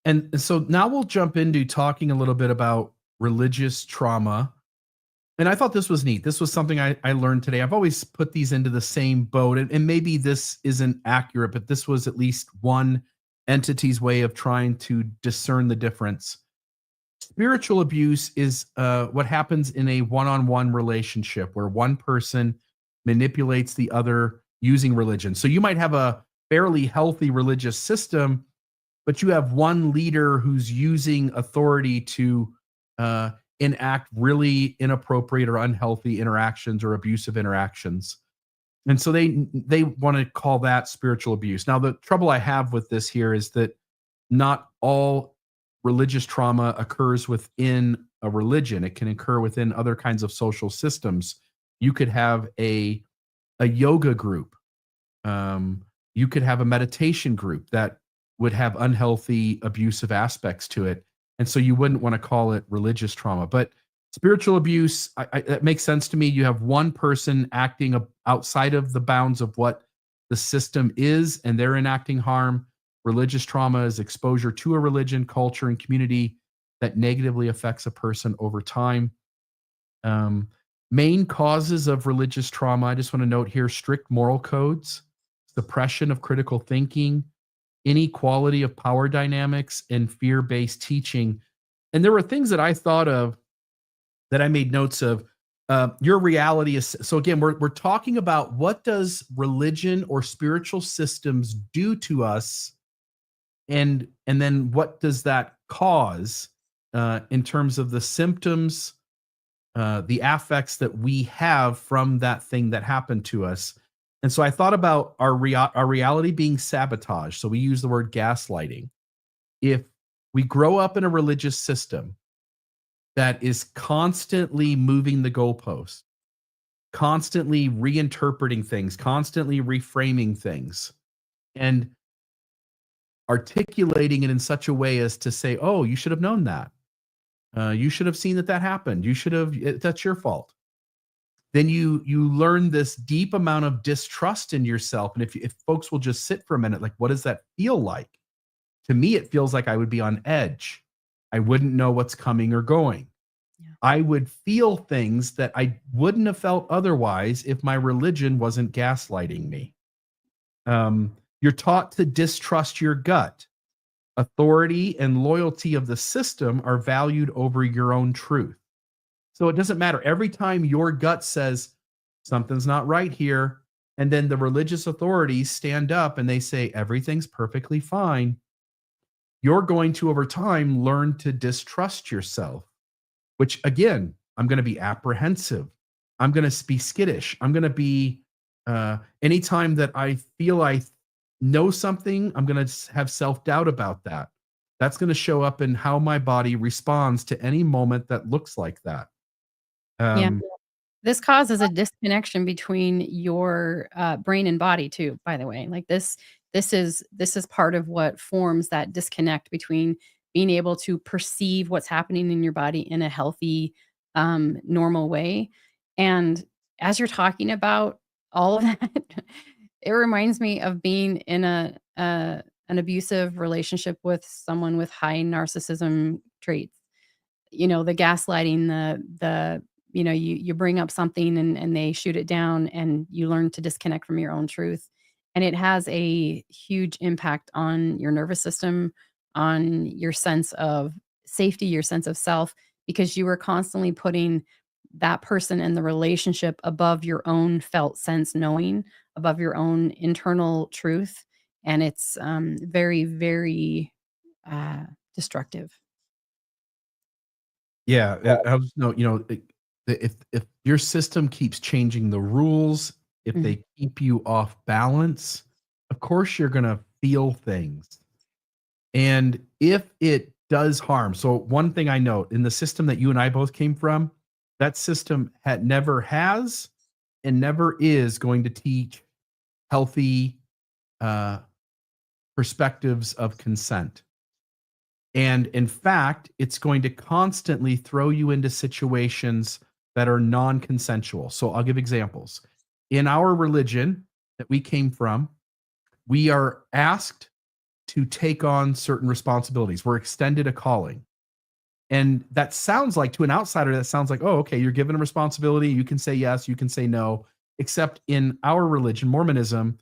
And so now we'll jump into talking a little bit about religious trauma. And I thought this was neat. This was something I learned today. I've always put these into the same boat, and maybe this isn't accurate, but this was at least one entity's way of trying to discern the difference. Spiritual abuse is what happens in a one-on-one relationship where one person manipulates the other using religion. So you might have a fairly healthy religious system, but you have one leader who's using authority to enact really inappropriate or unhealthy interactions or abusive interactions. And so they want to call that spiritual abuse. Now, the trouble I have with this here is that not all religious trauma occurs within a religion. It can occur within other kinds of social systems. You could have a yoga group. You could have a meditation group that would have unhealthy, abusive aspects to it. And so you wouldn't want to call it religious trauma. But spiritual abuse, that makes sense to me. You have one person acting outside of the bounds of what the system is, and they're enacting harm. Religious trauma is exposure to a religion, culture, and community that negatively affects a person over time. Main causes of religious trauma, I just want to note here, strict moral codes, suppression of critical thinking, inequality of power dynamics, and fear-based teaching. And there were things that I thought of that I made notes of. Your reality is, so again, we're talking about what does religion or spiritual systems do to us, and then what does that cause in terms of the symptoms, the affects that we have from that thing that happened to us. And so I thought about our reality being sabotaged. So we use the word gaslighting. If we grow up in a religious system that is constantly moving the goalposts, constantly reinterpreting things, constantly reframing things, and articulating it in such a way as to say, oh, you should have known that. You should have seen that happened. That's your fault. Then you learn this deep amount of distrust in yourself. And if folks will just sit for a minute, like, what does that feel like? To me, it feels like I would be on edge. I wouldn't know what's coming or going. Yeah. I would feel things that I wouldn't have felt otherwise if my religion wasn't gaslighting me. You're taught to distrust your gut. Authority and loyalty of the system are valued over your own truth. So it doesn't matter. Every time your gut says something's not right here, and then the religious authorities stand up and they say everything's perfectly fine, you're going to, over time, learn to distrust yourself, which again, I'm going to be apprehensive. I'm going to be skittish. I'm going to be, anytime that I feel I know something, I'm going to have self doubt about that. That's going to show up in how my body responds to any moment that looks like that. Yeah. Um, This causes a disconnection between your, brain and body too, by the way. Like this is part of what forms that disconnect between being able to perceive what's happening in your body in a healthy, normal way. And as you're talking about all of that, it reminds me of being in an abusive relationship with someone with high narcissism traits. The gaslighting, you bring up something and they shoot it down and you learn to disconnect from your own truth. And it has a huge impact on your nervous system, on your sense of safety, your sense of self, because you were constantly putting that person and the relationship above your own felt sense knowing, above your own internal truth. And it's very, very destructive. yeah, I was no, if your system keeps changing the rules, if Mhm. they keep you off balance, of course you're gonna feel things. And if it does harm, so one thing I note in the system that you and I both came from, that system had never has and never is going to teach healthy uh, perspectives of consent. And in fact, it's going to constantly throw you into situations that are non consensual. So I'll give examples. In our religion that we came from, we are asked to take on certain responsibilities. We're extended a calling. And that sounds like, to an outsider, that sounds like, oh, okay, you're given a responsibility. You can say yes, you can say no. Except in our religion, Mormonism,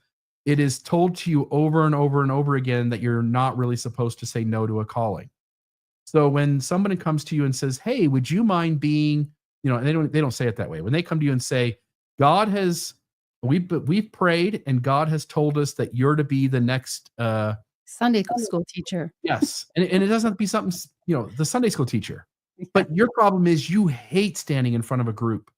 it is told to you over and over and over again that you're not really supposed to say no to a calling. So when somebody comes to you and says, "Hey, would you mind being," and they don't say it that way. When they come to you and say, "God has we've prayed and God has told us that you're to be the next," Sunday school teacher. yes, and it doesn't have to be something, the Sunday school teacher. Yeah, But your problem is you hate standing in front of a group.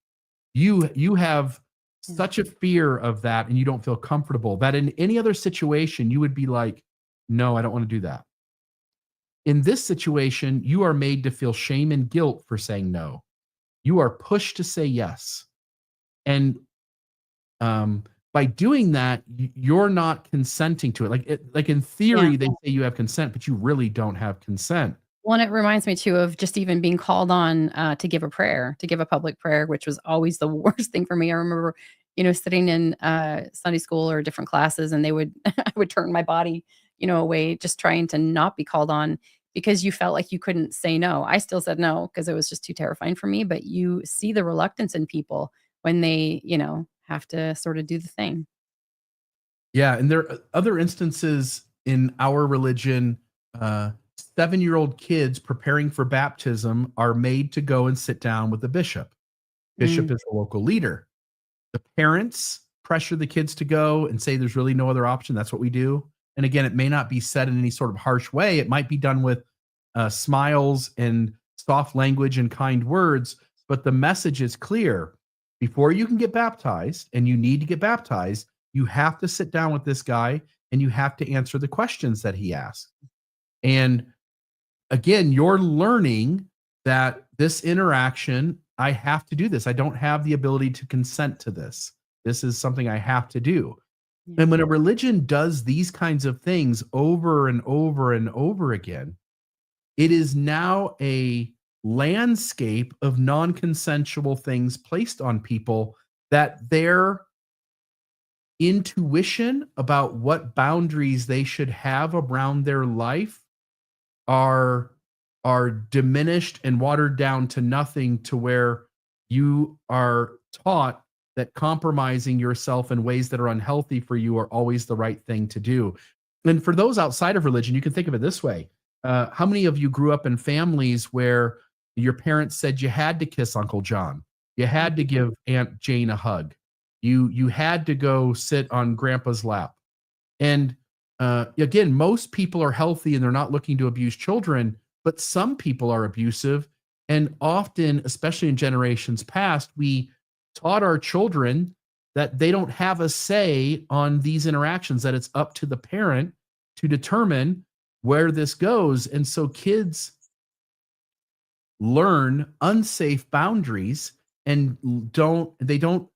You have yeah. such a fear of that, and you don't feel comfortable that in any other situation you would be like, "No, I don't want to do that." In this situation, you are made to feel shame and guilt for saying no. You are pushed to say yes. And by doing that, you're not consenting to it. Like in Yeah. theory, they say you have consent, but you really don't have consent. Well, and it reminds me too of just even being called on, to give a prayer, to give a public prayer, which was always the worst thing for me. I remember, sitting in, Sunday school or different classes, and they would I would turn my body, away, just trying to not be called on because you felt like you couldn't say no. I still said no because it was just too terrifying for me, but you see the reluctance in people when they, have to sort of do the thing. Yeah, and there are other instances in our religion. 7-year-old kids preparing for baptism are made to go and sit down with the bishop. Bishop Mm, is the local leader. The parents pressure the kids to go and say there's really no other option. That's what we do. And again, it may not be said in any sort of harsh way. It might be done with smiles and soft language and kind words, but the message is clear. Before you can get baptized, and you need to get baptized, you have to sit down with this guy and you have to answer the questions that he asks. And again, you're learning that this interaction, I have to do this. I don't have the ability to consent to this. This is something I have to do. yeah. And when a religion does these kinds of things over and over and over again, it is now a landscape of non consensual things placed on people that their intuition about what boundaries they should have around their life are are diminished and watered down to nothing, to where you are taught that compromising yourself in ways that are unhealthy for you are always the right thing to do. And for those outside of religion, you can think of it this way. How many of you grew up in families where your parents said you had to kiss Uncle John? You had to give Aunt Jane a hug. You had to go sit on Grandpa's lap. And again, most people are healthy and they're not looking to abuse children, but some people are abusive. And often, especially in generations past, we taught our children that they don't have a say on these interactions, that it's up to the parent to determine where this goes. And so kids learn unsafe boundaries and they don't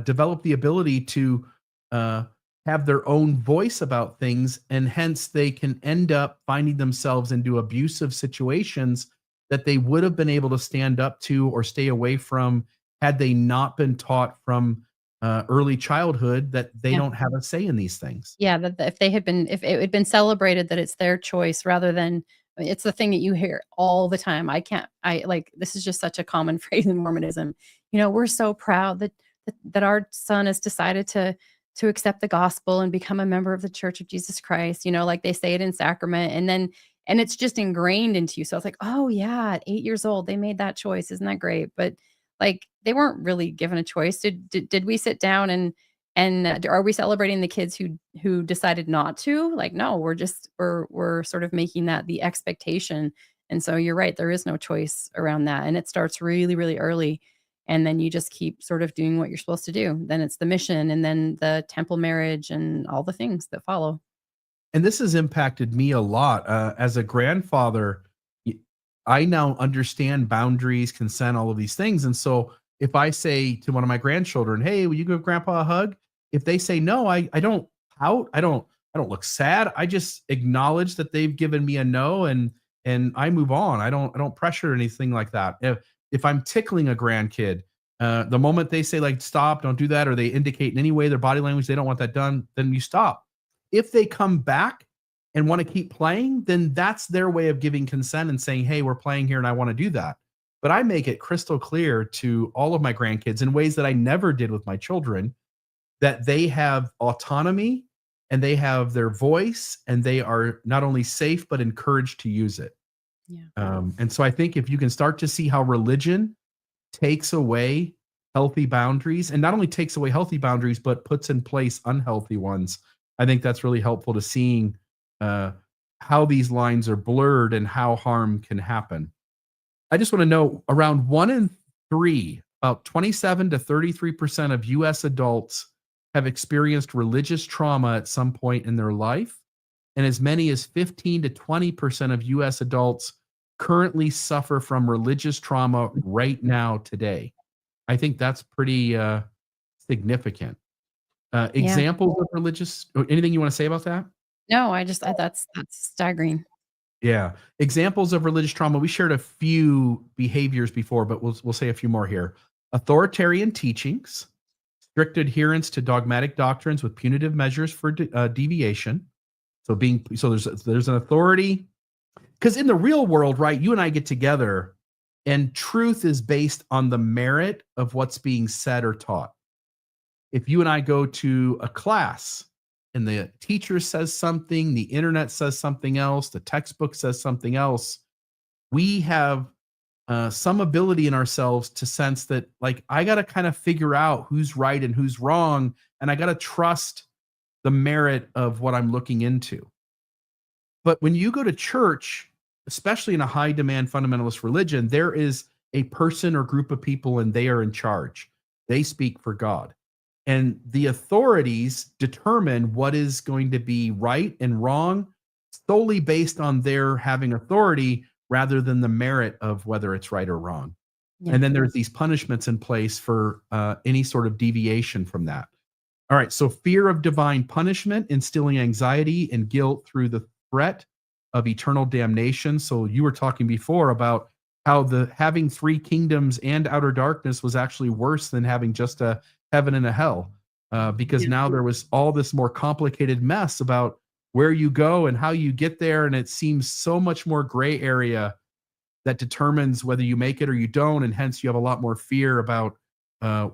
develop the ability to have their own voice about things, and hence they can end up finding themselves into abusive situations that they would have been able to stand up to or stay away from had they not been taught from early childhood that they don't have a say in these things. Yeah, that if it had been celebrated that it's their choice rather than it's the thing that you hear all the time. This is just such a common phrase in Mormonism. We're so proud that our son has decided to accept the gospel and become a member of the Church of Jesus Christ. Like they say it in sacrament, and it's just ingrained into you. So it's like, oh yeah, at 8 years old, they made that choice. Isn't that great? But like, they weren't really given a choice. Did we sit down and are we celebrating the kids who decided not to? Like, no, we're sort of making that the expectation. And so you're right, there is no choice around that. And it starts really, really early. And then you just keep sort of doing what you're supposed to do. Then it's the mission, and then the temple marriage and all the things that follow. And this has impacted me a lot. As a grandfather, I now understand boundaries, consent, all of these things. And so if I say to one of my grandchildren, "Hey, will you give Grandpa a hug?" If they say no, I don't pout. I don't look sad. I just acknowledge that they've given me a no, and I move on. I don't pressure anything like that. If I'm tickling a grandkid, the moment they say like stop, don't do that, or they indicate in any way their body language they don't want that done, then you stop. If they come back and want to keep playing, then that's their way of giving consent and saying, "Hey, we're playing here and I want to do that." But I make it crystal clear to all of my grandkids in ways that I never did with my children, that they have autonomy and they have their voice, and they are not only safe but encouraged to use it. Yeah. And so I think if you can start to see how religion takes away healthy boundaries, and not only takes away healthy boundaries, but puts in place unhealthy ones, I think that's really helpful to seeing how these lines are blurred and how harm can happen. I just want to know, around 1 in 3, about 27 to 33% of US adults have experienced religious trauma at some point in their life. And as many as 15 to 20% of US adults currently suffer from religious trauma right now today. I think that's pretty significant. Examples of religious, anything you want to say about that? No, that's staggering. Yeah. Examples of religious trauma. We shared a few behaviors before, but we'll say a few more here. Authoritarian teachings, strict adherence to dogmatic doctrines with punitive measures for deviation. So there's an authority, because in the real world, right, you and I get together and truth is based on the merit of what's being said or taught. If you and I go to a class and the teacher says something, the internet says something else, the textbook says something else, we have some ability in ourselves to sense that, like, I got to kind of figure out who's right and who's wrong, and I got to trust the merit of what I'm looking into. But when you go to church, especially in a high demand fundamentalist religion, there is a person or group of people and they are in charge. They speak for God. And the authorities determine what is going to be right and wrong solely based on their having authority rather than the merit of whether it's right or wrong. Yeah. And then there's these punishments in place for any sort of deviation from that. All right, so fear of divine punishment, instilling anxiety and guilt through the threat of eternal damnation. So you were talking before about how having 3 kingdoms and outer darkness was actually worse than having just a heaven and a hell, because now there was all this more complicated mess about where you go and how you get there, and it seems so much more gray area that determines whether you make it or you don't, and hence you have a lot more fear about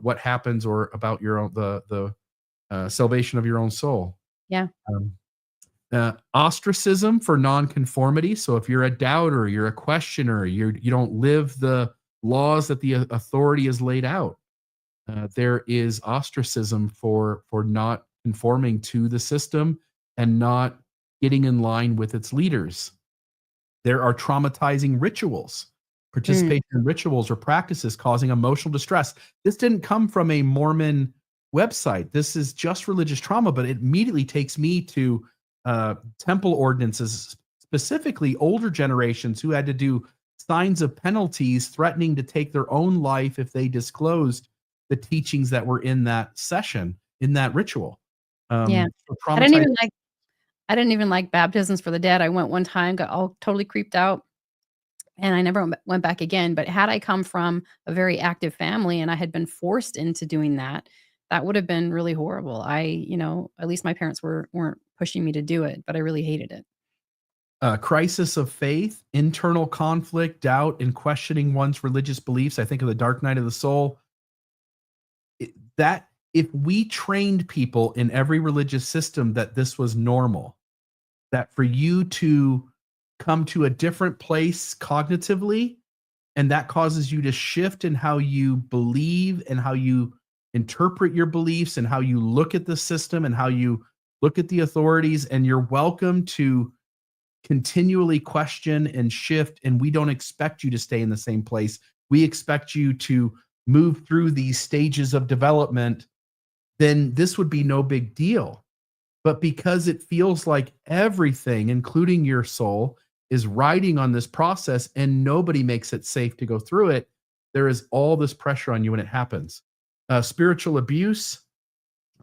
what happens or about your own the salvation of your own soul. Yeah. Um, Ostracism for nonconformity. So if you're a doubter, you're a questioner, you don't live the laws that the authority has laid out. There is ostracism for not conforming to the system and not getting in line with its leaders. There are traumatizing rituals, Mm. participation in rituals or practices causing emotional distress. This didn't come from a Mormon website. This is just religious trauma, but it immediately takes me to temple ordinances, specifically older generations who had to do signs of penalties threatening to take their own life if they disclosed the teachings that were in that session, in that ritual. Yeah. So I didn't traumatized. even like I didn't even like baptisms for the dead. I went one time, got all totally creeped out, and I never went back again. But had I come from a very active family and I had been forced into doing that, that would have been really horrible. At least my parents weren't pushing me to do it, but I really hated it. Crisis of faith, internal conflict, doubt, and questioning one's religious beliefs. I think of the dark night of the soul. That if we trained people in every religious system that this was normal, that for you to come to a different place cognitively, and that causes you to shift in how you believe and how you interpret your beliefs and how you look at the system and how you look at the authorities, and you're welcome to continually question and shift, and we don't expect you to stay in the same place. We expect you to move through these stages of development, then this would be no big deal. But because it feels like everything, including your soul, is riding on this process and nobody makes it safe to go through it, there is all this pressure on you when it happens. Spiritual abuse,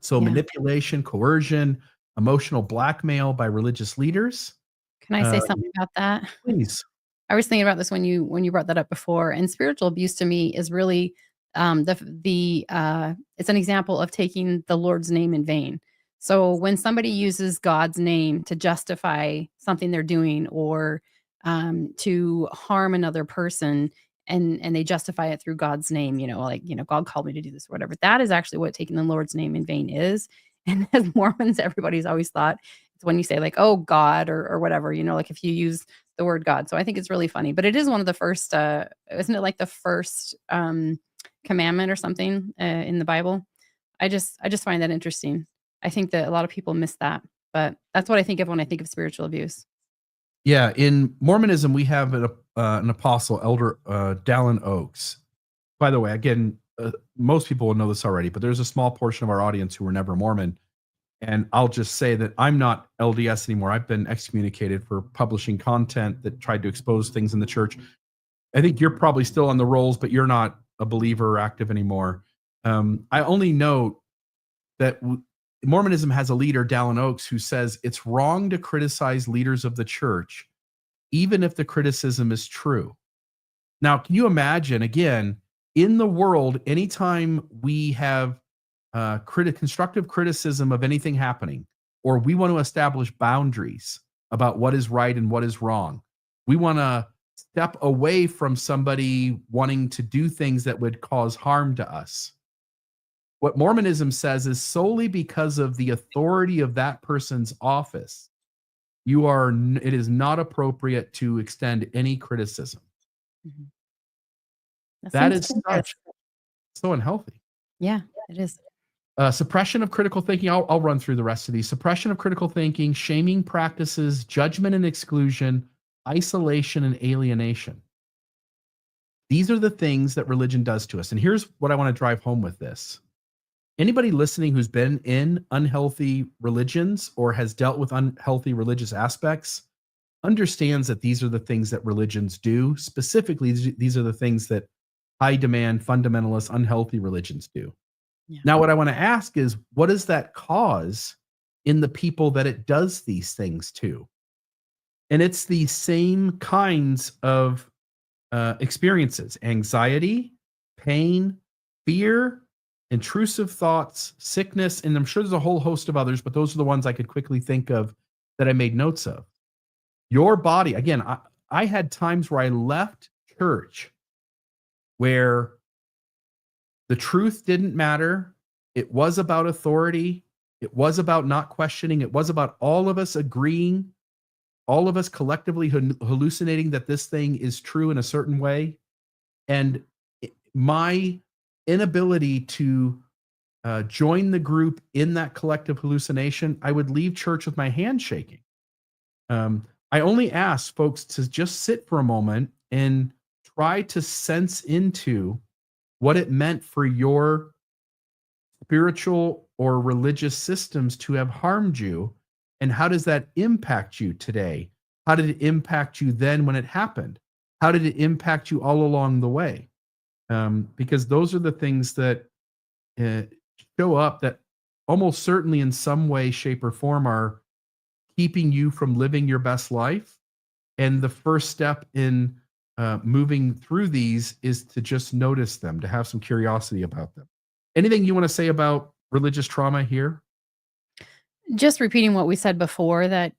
so Yeah. manipulation, coercion, emotional blackmail by religious leaders. Can I say Uh, something about that? Please. I was thinking about this when you brought that up before, and spiritual abuse to me is really it's an example of taking the Lord's name in vain. So when somebody uses God's name to justify something they're doing or to harm another person, and they justify it through God's name, God called me to do this or whatever. That is actually what taking the Lord's name in vain is. And as Mormons, everybody's always thought it's when you say like, "Oh God," or whatever, like if you use the word God. So I think it's really funny, but it is one of the first, isn't it like the first commandment or something in the Bible? I just find that interesting. I think that a lot of people miss that, but that's what I think of when I think of spiritual abuse. Yeah, in Mormonism, we have an apostle, Elder Dallin Oaks. By the way, again, most people will know this already, but there's a small portion of our audience who were never Mormon. And I'll just say that I'm not LDS anymore. I've been excommunicated for publishing content that tried to expose things in the church. I think you're probably still on the rolls, but you're not a believer or active anymore. I only note that Mormonism has a leader, Dallin Oaks, who says it's wrong to criticize leaders of the church, even if the criticism is true. Now, can you imagine, again, in the world, anytime we have constructive criticism of anything happening, or we want to establish boundaries about what is right and what is wrong, we want to step away from somebody wanting to do things that would cause harm to us. What Mormonism says is solely because of the authority of that person's office, it is not appropriate to extend any criticism. Mhm. That That seems is dangerous. so unhealthy. Yeah, it is. Suppression of critical thinking. I'll run through the rest of these. Suppression of critical thinking, shaming practices, judgment and exclusion, isolation and alienation. These are the things that religion does to us. And here's what I want to drive home with this. Anybody listening who's been in unhealthy religions or has dealt with unhealthy religious aspects understands that these are the things that religions do. Specifically, these are the things that high demand, fundamentalist, unhealthy religions do. Yeah. Now, what I want to ask is, what does that cause in the people that it does these things to? And it's the same kinds of experiences: anxiety, pain, fear, intrusive thoughts, sickness, and I'm sure there's a whole host of others, but those are the ones I could quickly think of that I made notes of. Your body, again, I had times where I left church where the truth didn't matter. It was about authority. It was about not questioning. It was about all of us agreeing, all of us collectively hallucinating that this thing is true in a certain way. And my inability to join the group in that collective hallucination, I would leave church with my hand shaking. I only ask folks to just sit for a moment and try to sense into what it meant for your spiritual or religious systems to have harmed you, and how does that impact you today? How did it impact you then when it happened? How did it impact you all along the way? Because those are the things that uh, show up that almost certainly in some way, shape, or form are keeping you from living your best life. And the first step in moving through these is to just notice them, to have some curiosity about them. Anything you want to say about religious trauma here? Just repeating what we said before, that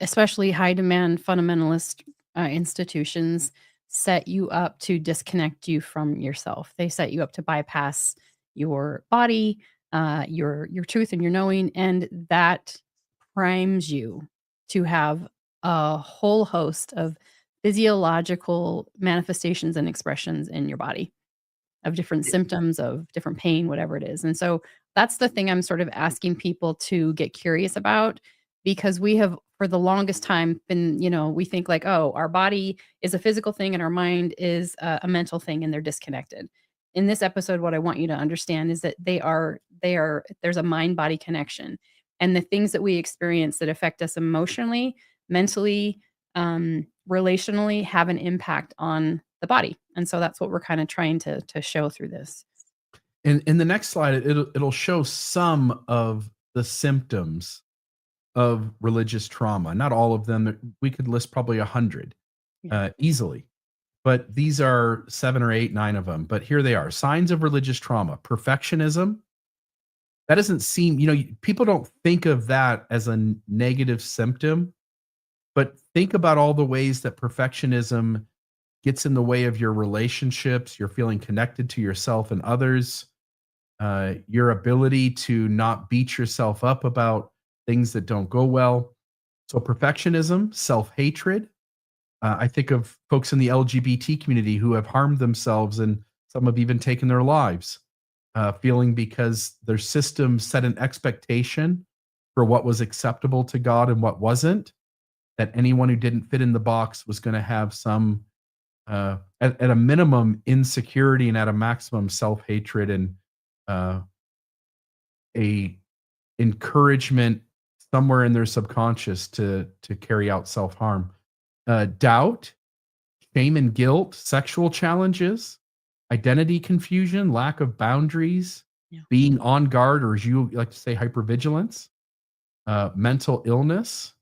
especially high demand fundamentalist institutions set you up to disconnect you from yourself. They set you up to bypass your body, your truth and your knowing, and that primes you to have a whole host of physiological manifestations and expressions in your body of different symptoms, of different pain, whatever it is. And so that's the thing I'm sort of asking people to get curious about, because we have for the longest time been, we think like, oh, our body is a physical thing and our mind is a mental thing, and they're disconnected. In this episode, what I want you to understand is that there's a mind body connection, and the things that we experience that affect us emotionally, mentally, relationally have an impact on the body. And so that's what we're kind of trying to show through this. And in the next slide, it'll show some of the symptoms of religious trauma. Not all of them. We could list probably 100 Yeah. easily, but these are 7 or 8, 9 of them. But here they are: signs of religious trauma. Perfectionism. That doesn't seem, people don't think of that as a negative symptom, but think about all the ways that perfectionism gets in the way of your relationships, you're feeling connected to yourself and others, your ability to not beat yourself up about things that don't go well. So, perfectionism, self hatred. I think of folks in the LGBT community who have harmed themselves, and some have even taken their lives, feeling because their system set an expectation for what was acceptable to God and what wasn't, that anyone who didn't fit in the box was going to have some at a minimum insecurity, and at a maximum self-hatred, and a encouragement somewhere in their subconscious to carry out self-harm. Doubt, shame and guilt, sexual challenges, identity confusion, lack of boundaries, Yeah. being on guard, or as you like to say, hypervigilance, mental illness.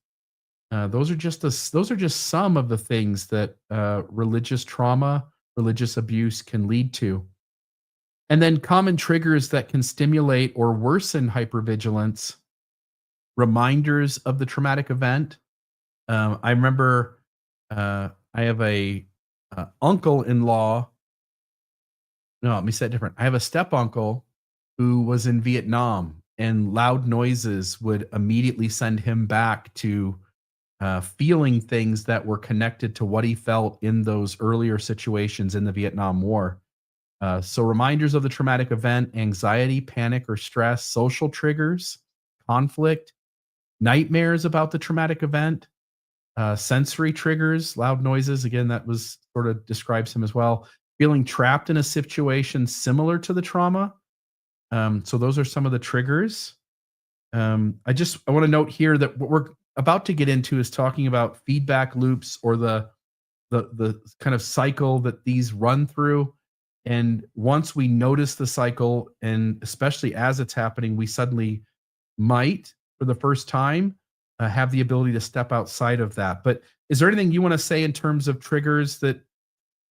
Those are just some of the things that religious trauma, religious abuse can lead to. And then common triggers that can stimulate or worsen hypervigilance: reminders of the traumatic event. I remember I have a uncle-in-law. No, let me say it different. I have a step uncle who was in Vietnam, and loud noises would immediately send him back to feeling things that were connected to what he felt in those earlier situations in the Vietnam War. So, reminders of the traumatic event, anxiety, panic, or stress, social triggers, conflict, nightmares about the traumatic event, sensory triggers, loud noises. Again, that was sort of describes him as well. Feeling trapped in a situation similar to the trauma. So, those are some of the triggers. I want to note here that what we're about to get into is talking about feedback loops, or the kind of cycle that these run through. And once we notice the cycle, and especially as it's happening, we suddenly might, for the first time, have the ability to step outside of that. But is there anything you want to say in terms of triggers that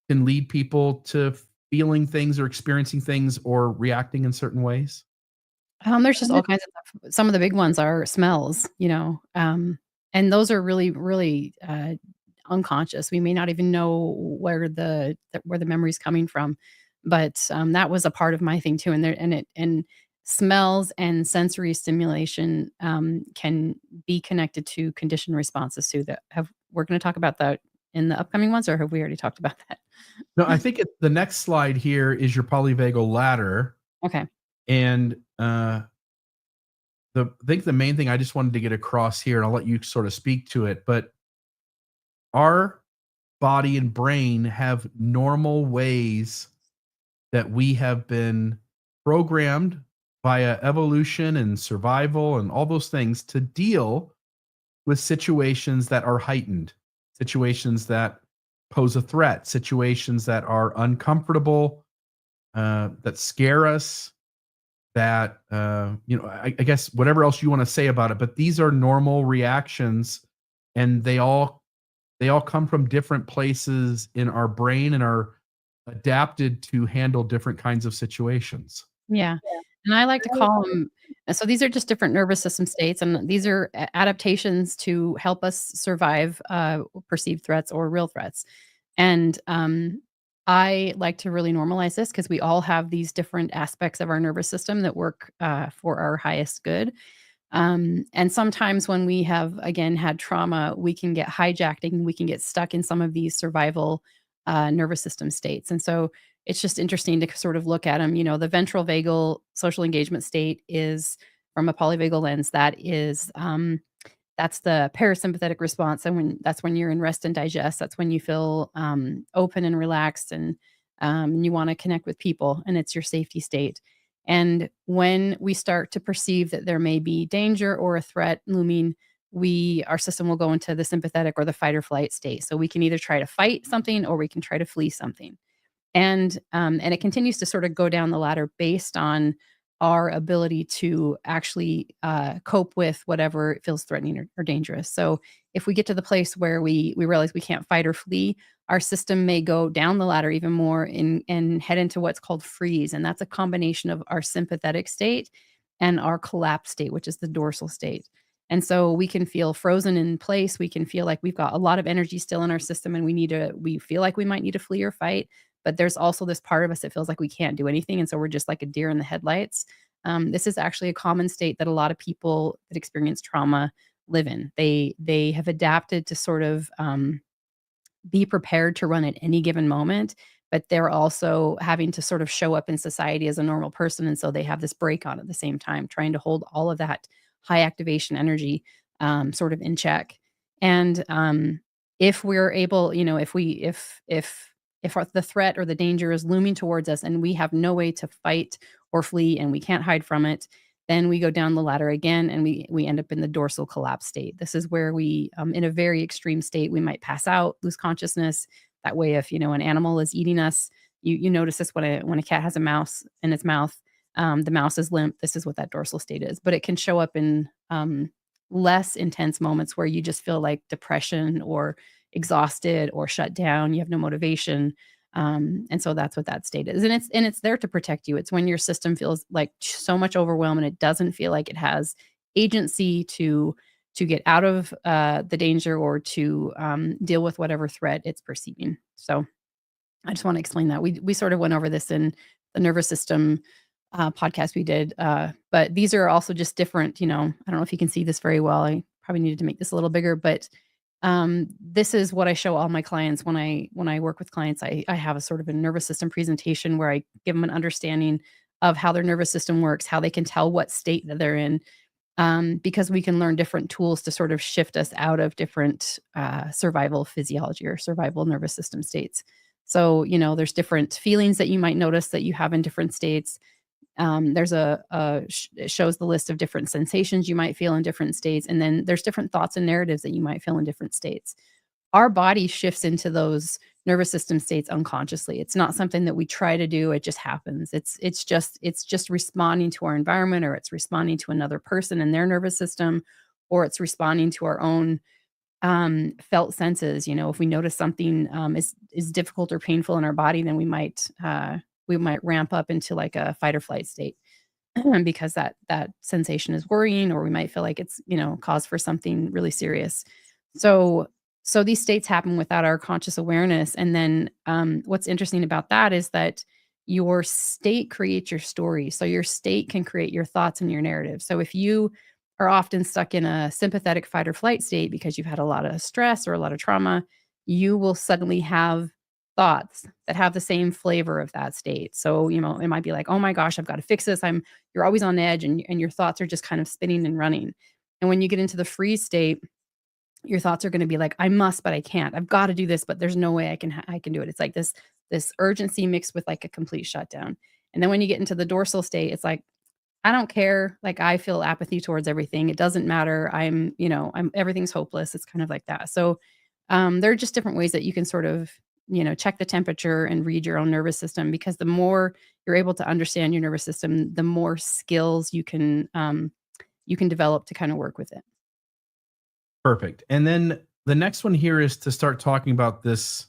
can lead people to feeling things or experiencing things or reacting in certain ways? There's just all kinds of stuff. Some of the big ones are smells, and those are really, really unconscious. We may not even know where the memory's coming from, but that was a part of my thing too. And smells and sensory stimulation can be connected to conditioned responses too. We're going to talk about that in the upcoming ones, or have we already talked about that? No, I think the next slide here is your polyvagal ladder. Okay. And I think the main thing I just wanted to get across here, and I'll let you sort of speak to it, but our body and brain have normal ways that we have been programmed via evolution and survival and all those things to deal with situations that are heightened, situations that pose a threat, situations that are uncomfortable, that scare us, that I guess whatever else you want to say about it, but these are normal reactions, and they all come from different places in our brain and are adapted to handle different kinds of situations. Yeah. And I like to call them, so these are just different nervous system states, and these are adaptations to help us survive perceived threats or real threats. And I like to really normalize this because we all have these different aspects of our nervous system that work for our highest good. And sometimes when we have, again, had trauma, we can get hijacked and we can get stuck in some of these survival nervous system states. And so it's just interesting to sort of look at them. The ventral vagal social engagement state is, from a polyvagal lens, that's the parasympathetic response. And that's when you're in rest and digest. That's when you feel open and relaxed, and you want to connect with people, and it's your safety state. And when we start to perceive that there may be danger or a threat looming, our system will go into the sympathetic or the fight or flight state. So we can either try to fight something or we can try to flee something. And it continues to sort of go down the ladder based on our ability to actually cope with whatever feels threatening or dangerous. So if we get to the place where we realize we can't fight or flee, our system may go down the ladder even more and head into what's called freeze. And that's a combination of our sympathetic state and our collapse state, which is the dorsal state. And so we can feel frozen in place. We can feel like we've got a lot of energy still in our system, and we feel like we might need to flee or fight. But there's also this part of us that feels like we can't do anything. And so we're just like a deer in the headlights. This is actually a common state that a lot of people that experience trauma live in. They have adapted to sort of be prepared to run at any given moment, but they're also having to sort of show up in society as a normal person. And so they have this break on at the same time, trying to hold all of that high activation energy sort of in check. And if we're able, if the threat or the danger is looming towards us and we have no way to fight or flee and we can't hide from it, then we go down the ladder again and we end up in the dorsal collapse state. This is where we, in a very extreme state, we might pass out, lose consciousness. That way, if an animal is eating us, you notice this when a cat has a mouse in its mouth, the mouse is limp. This is what that dorsal state is. But it can show up in less intense moments where you just feel like depression or exhausted or shut down. You have no motivation. And so that's what that state is. And it's there to protect you. It's when your system feels like so much overwhelm and it doesn't feel like it has agency to get out of the danger or to deal with whatever threat it's perceiving. So I just want to explain that. We sort of went over this in the nervous system podcast we did. But these are also just different, I don't know if you can see this very well. I probably needed to make this a little bigger, but this is what I show all my clients when I work with clients. I have a sort of a nervous system presentation where I give them an understanding of how their nervous system works, how they can tell what state that they're in, because we can learn different tools to sort of shift us out of different survival physiology or survival nervous system states. So, there's different feelings that you might notice that you have in different states. There's it shows the list of different sensations you might feel in different states. And then there's different thoughts and narratives that you might feel in different states. Our body shifts into those nervous system states unconsciously. It's not something that we try to do. It just happens. It's just responding to our environment, or it's responding to another person and their nervous system, or it's responding to our own felt senses. If we notice something is difficult or painful in our body, then we might ramp up into like a fight or flight state because that sensation is worrying, or we might feel like it's, cause for something really serious. So So these states happen without our conscious awareness. And then what's interesting about that is that your state creates your story. So your state can create your thoughts and your narrative. So if you are often stuck in a sympathetic fight or flight state because you've had a lot of stress or a lot of trauma, you will suddenly have thoughts that have the same flavor of that state. So, it might be like, "Oh my gosh, I've got to fix this." You're always on edge, and your thoughts are just kind of spinning and running. And when you get into the freeze state, your thoughts are gonna be like, "I must, but I can't. I've gotta do this, but there's no way I can do it." It's like this urgency mixed with, like, a complete shutdown. And then when you get into the dorsal state, it's like, "I don't care." Like, I feel apathy towards everything. It doesn't matter. I'm everything's hopeless. It's kind of like that. So, there are just different ways that you can sort of, check the temperature and read your own nervous system, because the more you're able to understand your nervous system, the more skills you can develop to kinda work with it. Perfect. And then the next one here is to start talking about this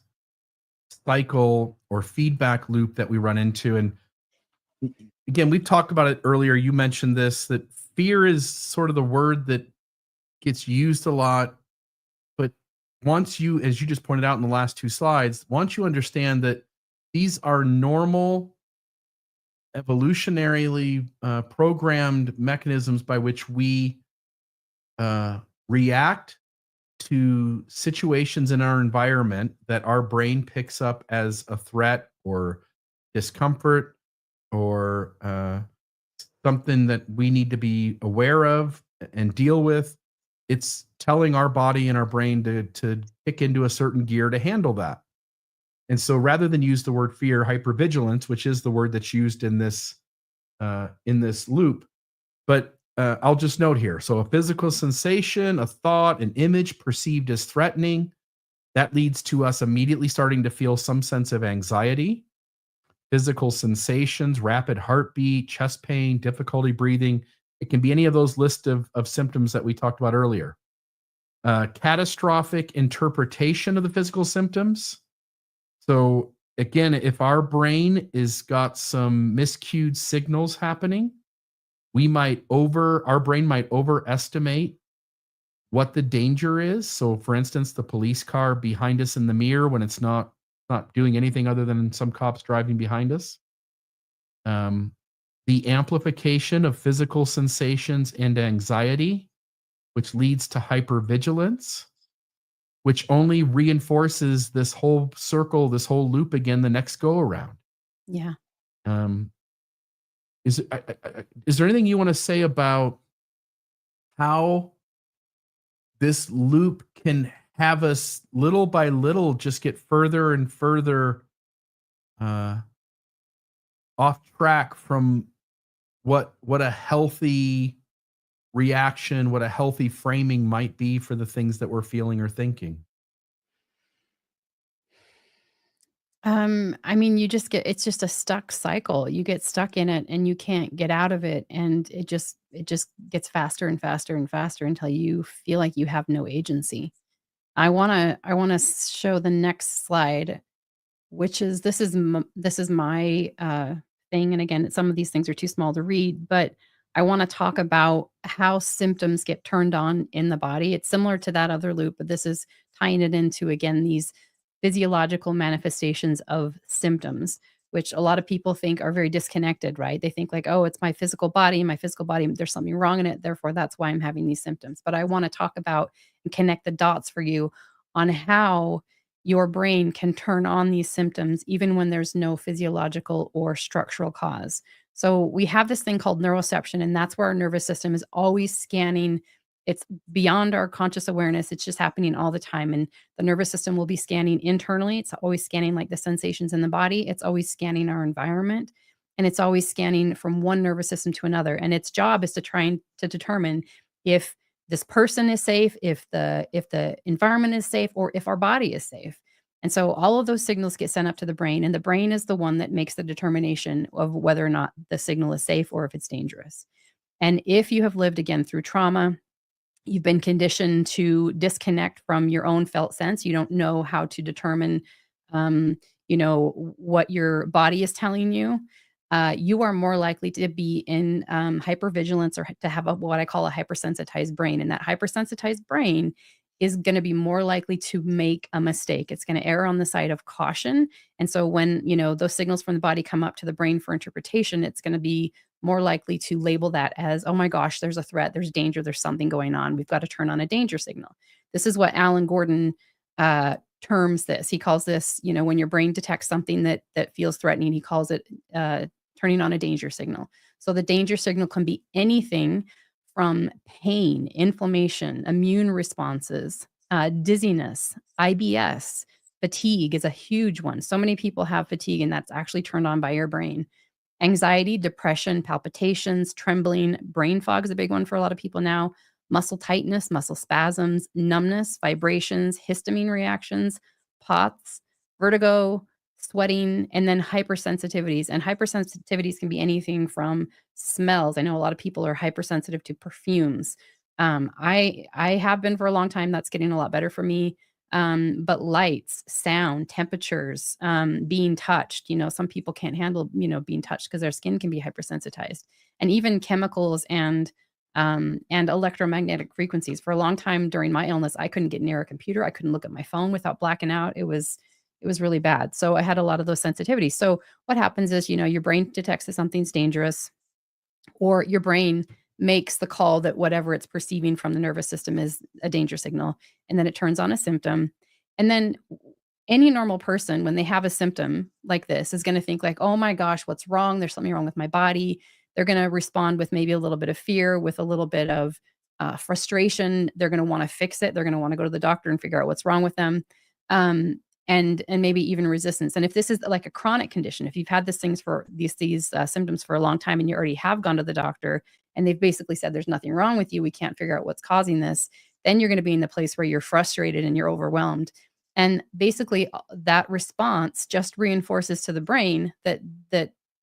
cycle or feedback loop that we run into. And again, we've talked about it earlier. You mentioned this, that fear is sort of the word that gets used a lot. But once you, as you just pointed out in the last two slides, once you understand that these are normal, evolutionarily programmed mechanisms by which we react to situations in our environment that our brain picks up as a threat or discomfort or something that we need to be aware of and deal with. It's telling our body and our brain to kick into a certain gear to handle that. And so rather than use the word fear, hypervigilance, which is the word that's used in this loop, but I'll just note here. So a physical sensation, a thought, an image perceived as threatening, that leads to us immediately starting to feel some sense of anxiety. Physical sensations, rapid heartbeat, chest pain, difficulty breathing. It can be any of those list of symptoms that we talked about earlier. Catastrophic interpretation of the physical symptoms. So again, if our brain is got some miscued signals happening, our brain might overestimate what the danger is. So for instance, the police car behind us in the mirror, when it's not doing anything other than some cops driving behind us. The amplification of physical sensations and anxiety, which leads to hypervigilance, which only reinforces this whole circle, this whole loop again the next go around. Yeah. Um, is there anything you want to say about how this loop can have us little by little just get further and further off track from what a healthy reaction, what a healthy framing might be for the things that we're feeling or thinking? I mean, it's just a stuck cycle. You get stuck in it and you can't get out of it. And it just gets faster and faster and faster until you feel like you have no agency. I wanna show the next slide, which is this is my thing. And again, some of these things are too small to read, but I want to talk about how symptoms get turned on in the body. It's similar to that other loop, but this is tying it into, again, these physiological manifestations of symptoms, which a lot of people think are very disconnected, right? They think like, oh, it's my physical body, there's something wrong in it, therefore that's why I'm having these symptoms. But I want to talk about and connect the dots for you on how your brain can turn on these symptoms even when there's no physiological or structural cause. So we have this thing called neuroception, and that's where our nervous system is always scanning. It's beyond our conscious awareness. It's just happening all the time. And the nervous system will be scanning internally. It's always scanning like the sensations in the body. It's always scanning our environment. And it's always scanning from one nervous system to another. And its job is to try and to determine if this person is safe, if the environment is safe, or if our body is safe. And so all of those signals get sent up to the brain, and the brain is the one that makes the determination of whether or not the signal is safe or if it's dangerous. And if you have lived again through trauma, you've been conditioned to disconnect from your own felt sense. You don't know how to determine, what your body is telling you. You are more likely to be in hypervigilance or to have what I call a hypersensitized brain. And that hypersensitized brain is going to be more likely to make a mistake. It's going to err on the side of caution. And so when, those signals from the body come up to the brain for interpretation, it's going to be more likely to label that as, oh my gosh, there's a threat, there's danger, there's something going on. We've got to turn on a danger signal. This is what Alan Gordon terms this. He calls this, when your brain detects something that feels threatening, he calls it turning on a danger signal. So the danger signal can be anything from pain, inflammation, immune responses, dizziness, IBS, fatigue is a huge one. So many people have fatigue, and that's actually turned on by your brain. Anxiety, depression, palpitations, trembling, brain fog is a big one for a lot of people now. Muscle tightness, muscle spasms, numbness, vibrations, histamine reactions, POTS, vertigo, sweating, and then hypersensitivities. And hypersensitivities can be anything from smells. I know a lot of people are hypersensitive to perfumes. I have been for a long time. That's getting a lot better for me. But lights, sound, temperatures, being touched. Some people can't handle, being touched because their skin can be hypersensitized. And even chemicals and electromagnetic frequencies. For a long time during my illness, I couldn't get near a computer. I couldn't look at my phone without blacking out. It was really bad. So I had a lot of those sensitivities. So what happens is, your brain detects that something's dangerous, or your brain makes the call that whatever it's perceiving from the nervous system is a danger signal, and then it turns on a symptom. And then any normal person, when they have a symptom like this, is going to think like, oh my gosh, what's wrong? There's something wrong with my body. They're going to respond with maybe a little bit of fear, with a little bit of frustration. They're going to want to fix it. They're going to want to go to the doctor and figure out what's wrong with them. And maybe even resistance. And if this is like a chronic condition, if you've had these symptoms for a long time, and you already have gone to the doctor and they've basically said there's nothing wrong with you, we can't figure out what's causing this, then you're going to be in the place where you're frustrated and you're overwhelmed. And basically that response just reinforces to the brain that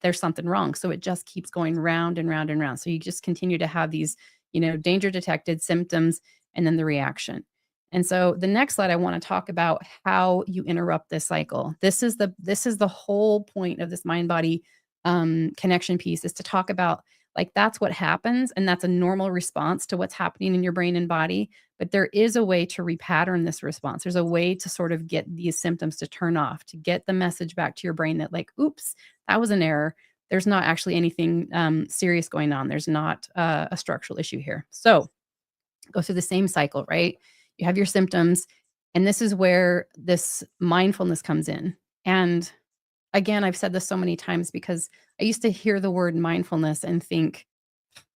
there's something wrong. So it just keeps going round and round and round. So you just continue to have these, danger detected symptoms, and then the reaction. And so the next slide, I want to talk about how you interrupt this cycle. This is the whole point of this mind-body connection piece, is to talk about, like, that's what happens, and that's a normal response to what's happening in your brain and body. But there is a way to repattern this response. There's a way to sort of get these symptoms to turn off, to get the message back to your brain that, like, oops, that was an error. There's not actually anything serious going on. There's not a structural issue here. So go through the same cycle, right? You have your symptoms, and this is where this mindfulness comes in. And again, I've said this so many times because I used to hear the word mindfulness and think,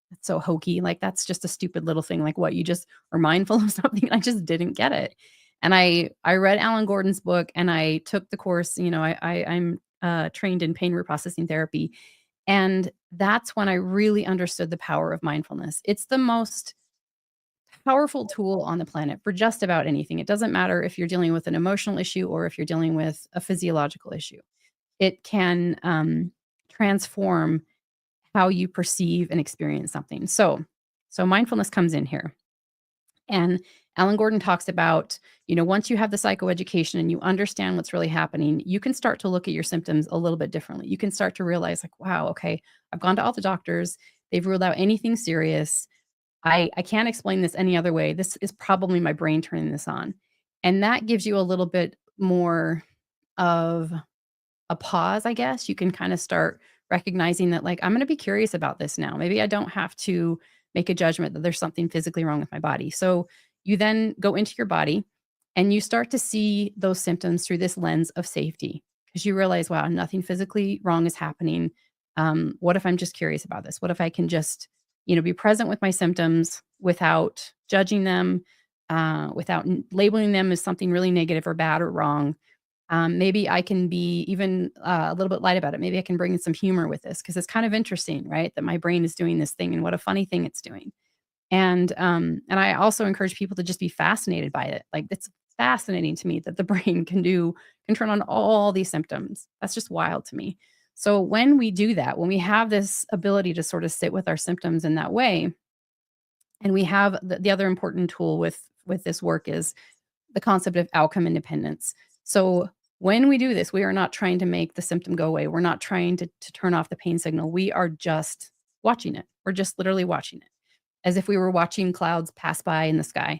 that's so hokey. Like, that's just a stupid little thing. Like, what, you just are mindful of something? I just didn't get it. And I read Alan Gordon's book, and I took the course. I'm trained in pain reprocessing therapy. And that's when I really understood the power of mindfulness. It's the most powerful tool on the planet for just about anything. It doesn't matter if you're dealing with an emotional issue or if you're dealing with a physiological issue. It can transform how you perceive and experience something. So mindfulness comes in here. And Alan Gordon talks about, once you have the psychoeducation and you understand what's really happening, you can start to look at your symptoms a little bit differently. You can start to realize, like, wow, okay, I've gone to all the doctors. They've ruled out anything serious. I can't explain this any other way. This is probably my brain turning this on. And that gives you a little bit more of a pause, I guess. You can kind of start recognizing that, like, I'm going to be curious about this now. Maybe I don't have to make a judgment that there's something physically wrong with my body. So you then go into your body and you start to see those symptoms through this lens of safety, because you realize, wow, nothing physically wrong is happening. What if I'm just curious about this? What if I can just be present with my symptoms without judging them, without labeling them as something really negative or bad or wrong. Maybe I can be even a little bit light about it. Maybe I can bring in some humor with this, because it's kind of interesting, right? That my brain is doing this thing, and what a funny thing it's doing. And I also encourage people to just be fascinated by it. Like, it's fascinating to me that the brain can turn on all these symptoms. That's just wild to me. So when we do that, when we have this ability to sort of sit with our symptoms in that way, and we have the other important tool with this work is the concept of outcome independence. So when we do this, we are not trying to make the symptom go away. We're not trying to turn off the pain signal. We are just watching it. We're just literally watching it, as if we were watching clouds pass by in the sky.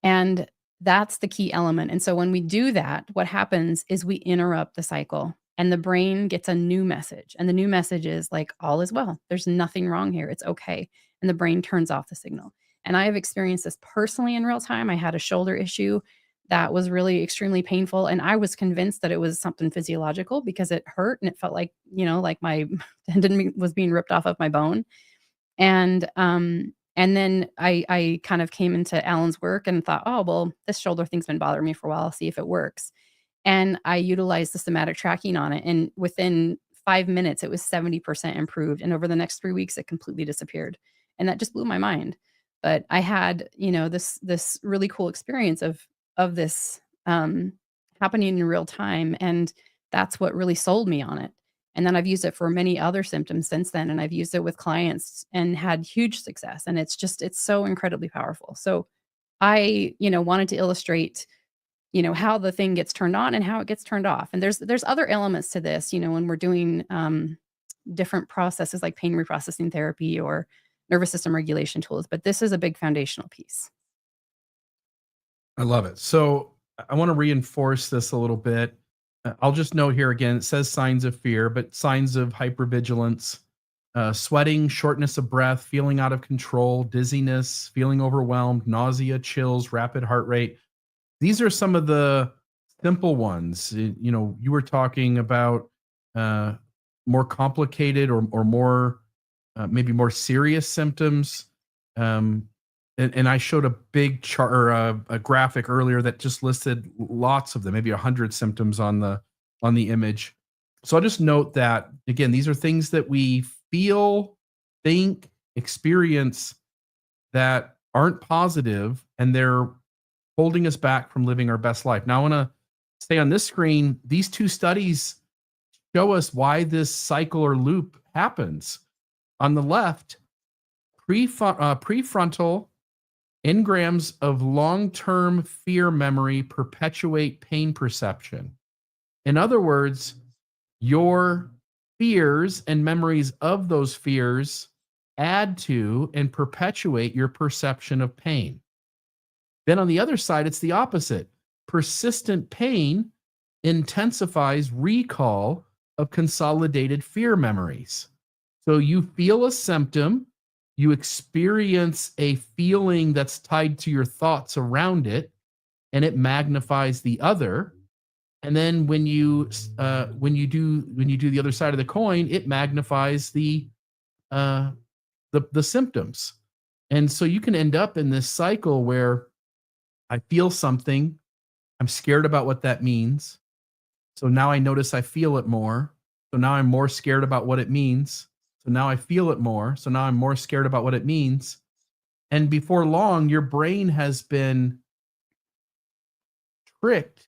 And That's the key element. And so when we do that, what happens is we interrupt the cycle and the brain gets a new message. And the new message is like, all is well. There's nothing wrong here. It's okay. And the brain turns off the signal. And I have experienced this personally in real time. I had a shoulder issue that was really extremely painful. And I was convinced that it was something physiological because it hurt and it felt like, like my tendon was being ripped off of my bone. And then I kind of came into Alan's work and thought, oh, well, this shoulder thing's been bothering me for a while. I'll see if it works. And I utilized the somatic tracking on it. And within 5 minutes, it was 70% improved. And over the next 3 weeks, it completely disappeared. And that just blew my mind. But I had, this really cool experience of this happening in real time. And that's what really sold me on it. And then I've used it for many other symptoms since then. And I've used it with clients and had huge success. And it's so incredibly powerful. So I, wanted to illustrate, how the thing gets turned on and how it gets turned off. And there's other elements to this, when we're doing different processes like pain reprocessing therapy or nervous system regulation tools. But this is a big foundational piece. I love it. So I want to reinforce this a little bit. I'll just note here again, it says signs of fear, but signs of hypervigilance, sweating, shortness of breath, feeling out of control, dizziness, feeling overwhelmed, nausea, chills, rapid heart rate. These are some of the simple ones. You were talking about more complicated or more maybe more serious symptoms. And I showed a big chart or a graphic earlier that just listed lots of them, maybe 100 symptoms on the image. So I'll just note that again, these are things that we feel, think, experience that aren't positive, and they're holding us back from living our best life. Now I want to stay on this screen. These two studies show us why this cycle or loop happens. On the left, prefrontal engrams of long-term fear memory perpetuate pain perception. In other words, your fears and memories of those fears add to and perpetuate your perception of pain. Then on the other side, it's the opposite. Persistent pain intensifies recall of consolidated fear memories. So you feel a symptom, you experience a feeling that's tied to your thoughts around it, and it magnifies the other. And then when you do the other side of the coin, it magnifies the symptoms. And so you can end up in this cycle where I feel something, I'm scared about what that means. So now I notice I feel it more. So now I'm more scared about what it means. So now I feel it more. So now I'm more scared about what it means. And before long, your brain has been tricked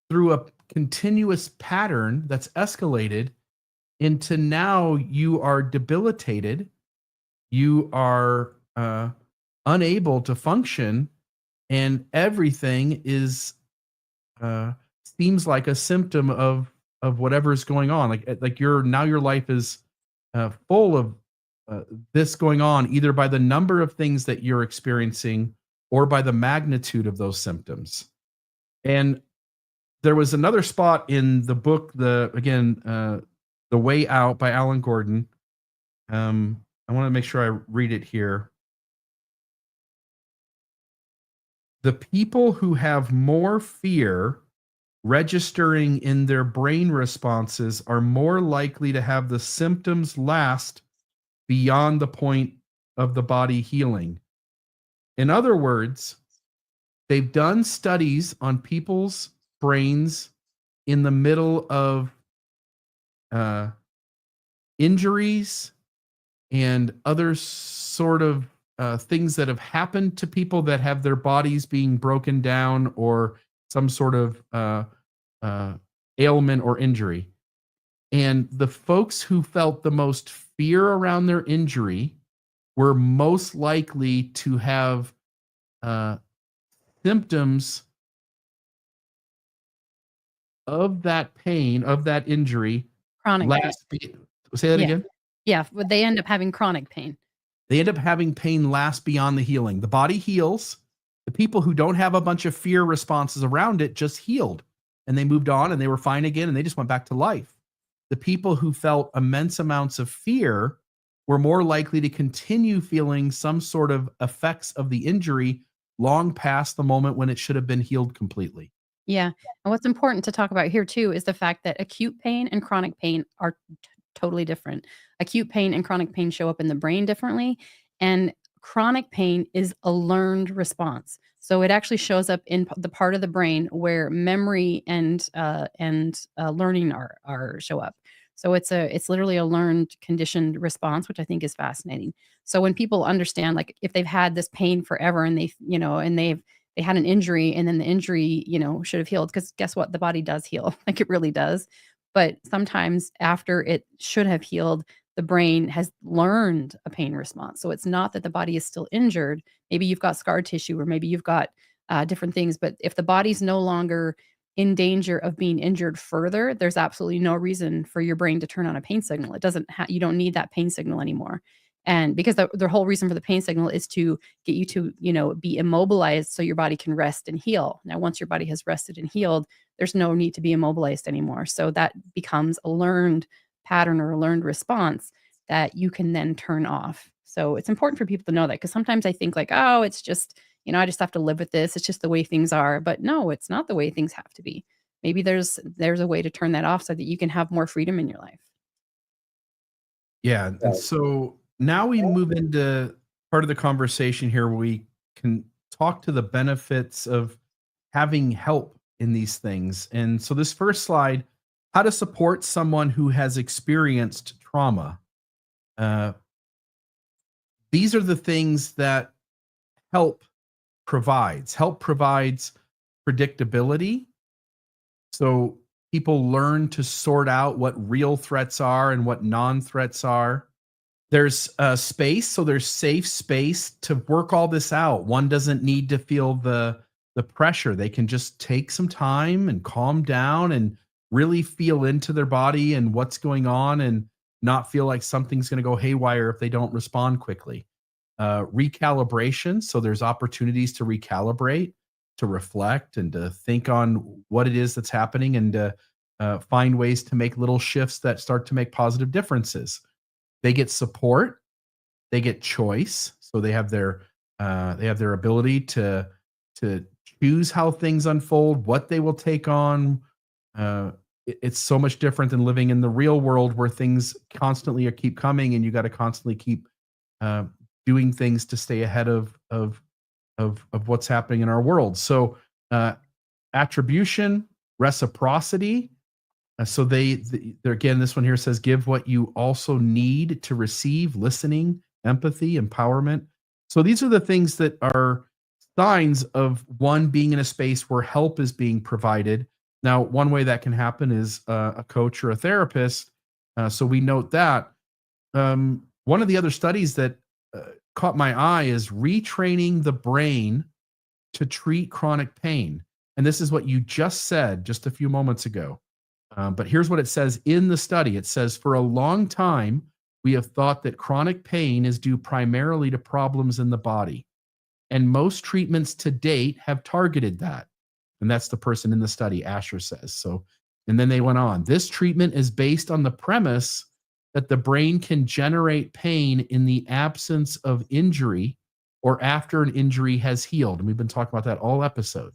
through a continuous pattern that's escalated into now you are debilitated. You are unable to function, and everything is seems like a symptom of whatever is going on. Like your life is full of this going on, either by the number of things that you're experiencing or by the magnitude of those symptoms. And there was another spot in the book, The Way Out by Alan Gordon. I want to make sure I read it here. The people who have more fear registering in their brain responses are more likely to have the symptoms last beyond the point of the body healing. In other words, they've done studies on people's brains in the middle of injuries and other sort of things that have happened to people that have their bodies being broken down or some sort of ailment or injury. And the folks who felt the most fear around their injury were most likely to have symptoms of that pain, of that injury. Chronic pain. Say that again? Yeah, but they end up having chronic pain. They end up having pain last beyond the healing. The body heals, The people who don't have a bunch of fear responses around it just healed and they moved on and they were fine again and they just went back to life. The people who felt immense amounts of fear were more likely to continue feeling some sort of effects of the injury long past the moment when it should have been healed completely. Yeah. And what's important to talk about here too is the fact that acute pain and chronic pain are totally different. Acute pain and chronic pain show up in the brain differently, and chronic pain is a learned response. So it actually shows up in the part of the brain where memory and learning are show up. So it's literally a learned conditioned response, which I think is fascinating. So when people understand, like if they've had this pain forever and they had an injury and then the injury, should have healed, because guess what? The body does heal. Like it really does. But sometimes after it should have healed, the brain has learned a pain response. So it's not that the body is still injured. Maybe you've got scar tissue or maybe you've got different things. But if the body's no longer in danger of being injured further, there's absolutely no reason for your brain to turn on a pain signal. It doesn't you don't need that pain signal anymore. And because the whole reason for the pain signal is to get you to, be immobilized so your body can rest and heal. Now, once your body has rested and healed, there's no need to be immobilized anymore. So that becomes a learned pattern or a learned response that you can then turn off. So it's important for people to know that, because sometimes I think like, oh, it's just, I just have to live with this. It's just the way things are. But no, it's not the way things have to be. Maybe there's a way to turn that off so that you can have more freedom in your life. Yeah. And so now we move into part of the conversation here where we can talk to the benefits of having help in these things. And so this first slide, how to support someone who has experienced trauma. Uh, these are the things that help provides. Help provides predictability. So people learn to sort out what real threats are and what non-threats are. There's space, so there's safe space to work all this out. One doesn't need to feel the pressure. They can just take some time and calm down and really feel into their body and what's going on and not feel like something's going to go haywire if they don't respond quickly. Recalibration, so there's opportunities to recalibrate, to reflect, and to think on what it is that's happening, and to find ways to make little shifts that start to make positive differences. They get support, they get choice, so they have their ability to choose how things unfold, what they will take on. It's so much different than living in the real world where things constantly keep coming, and you got to constantly keep uh, doing things to stay ahead of what's happening in our world. So, attribution, reciprocity. So they're again, this one here says, give what you also need to receive, listening, empathy, empowerment. So these are the things that are signs of one being in a space where help is being provided. Now, one way that can happen is a coach or a therapist. So we note that. One of the other studies that caught my eye is retraining the brain to treat chronic pain. And this is what you just said just a few moments ago. But here's what it says in the study. It says, for a long time, we have thought that chronic pain is due primarily to problems in the body. And most treatments to date have targeted that. And that's the person in the study, Asher says. So, and then they went on. This treatment is based on the premise that the brain can generate pain in the absence of injury or after an injury has healed. And we've been talking about that all episode.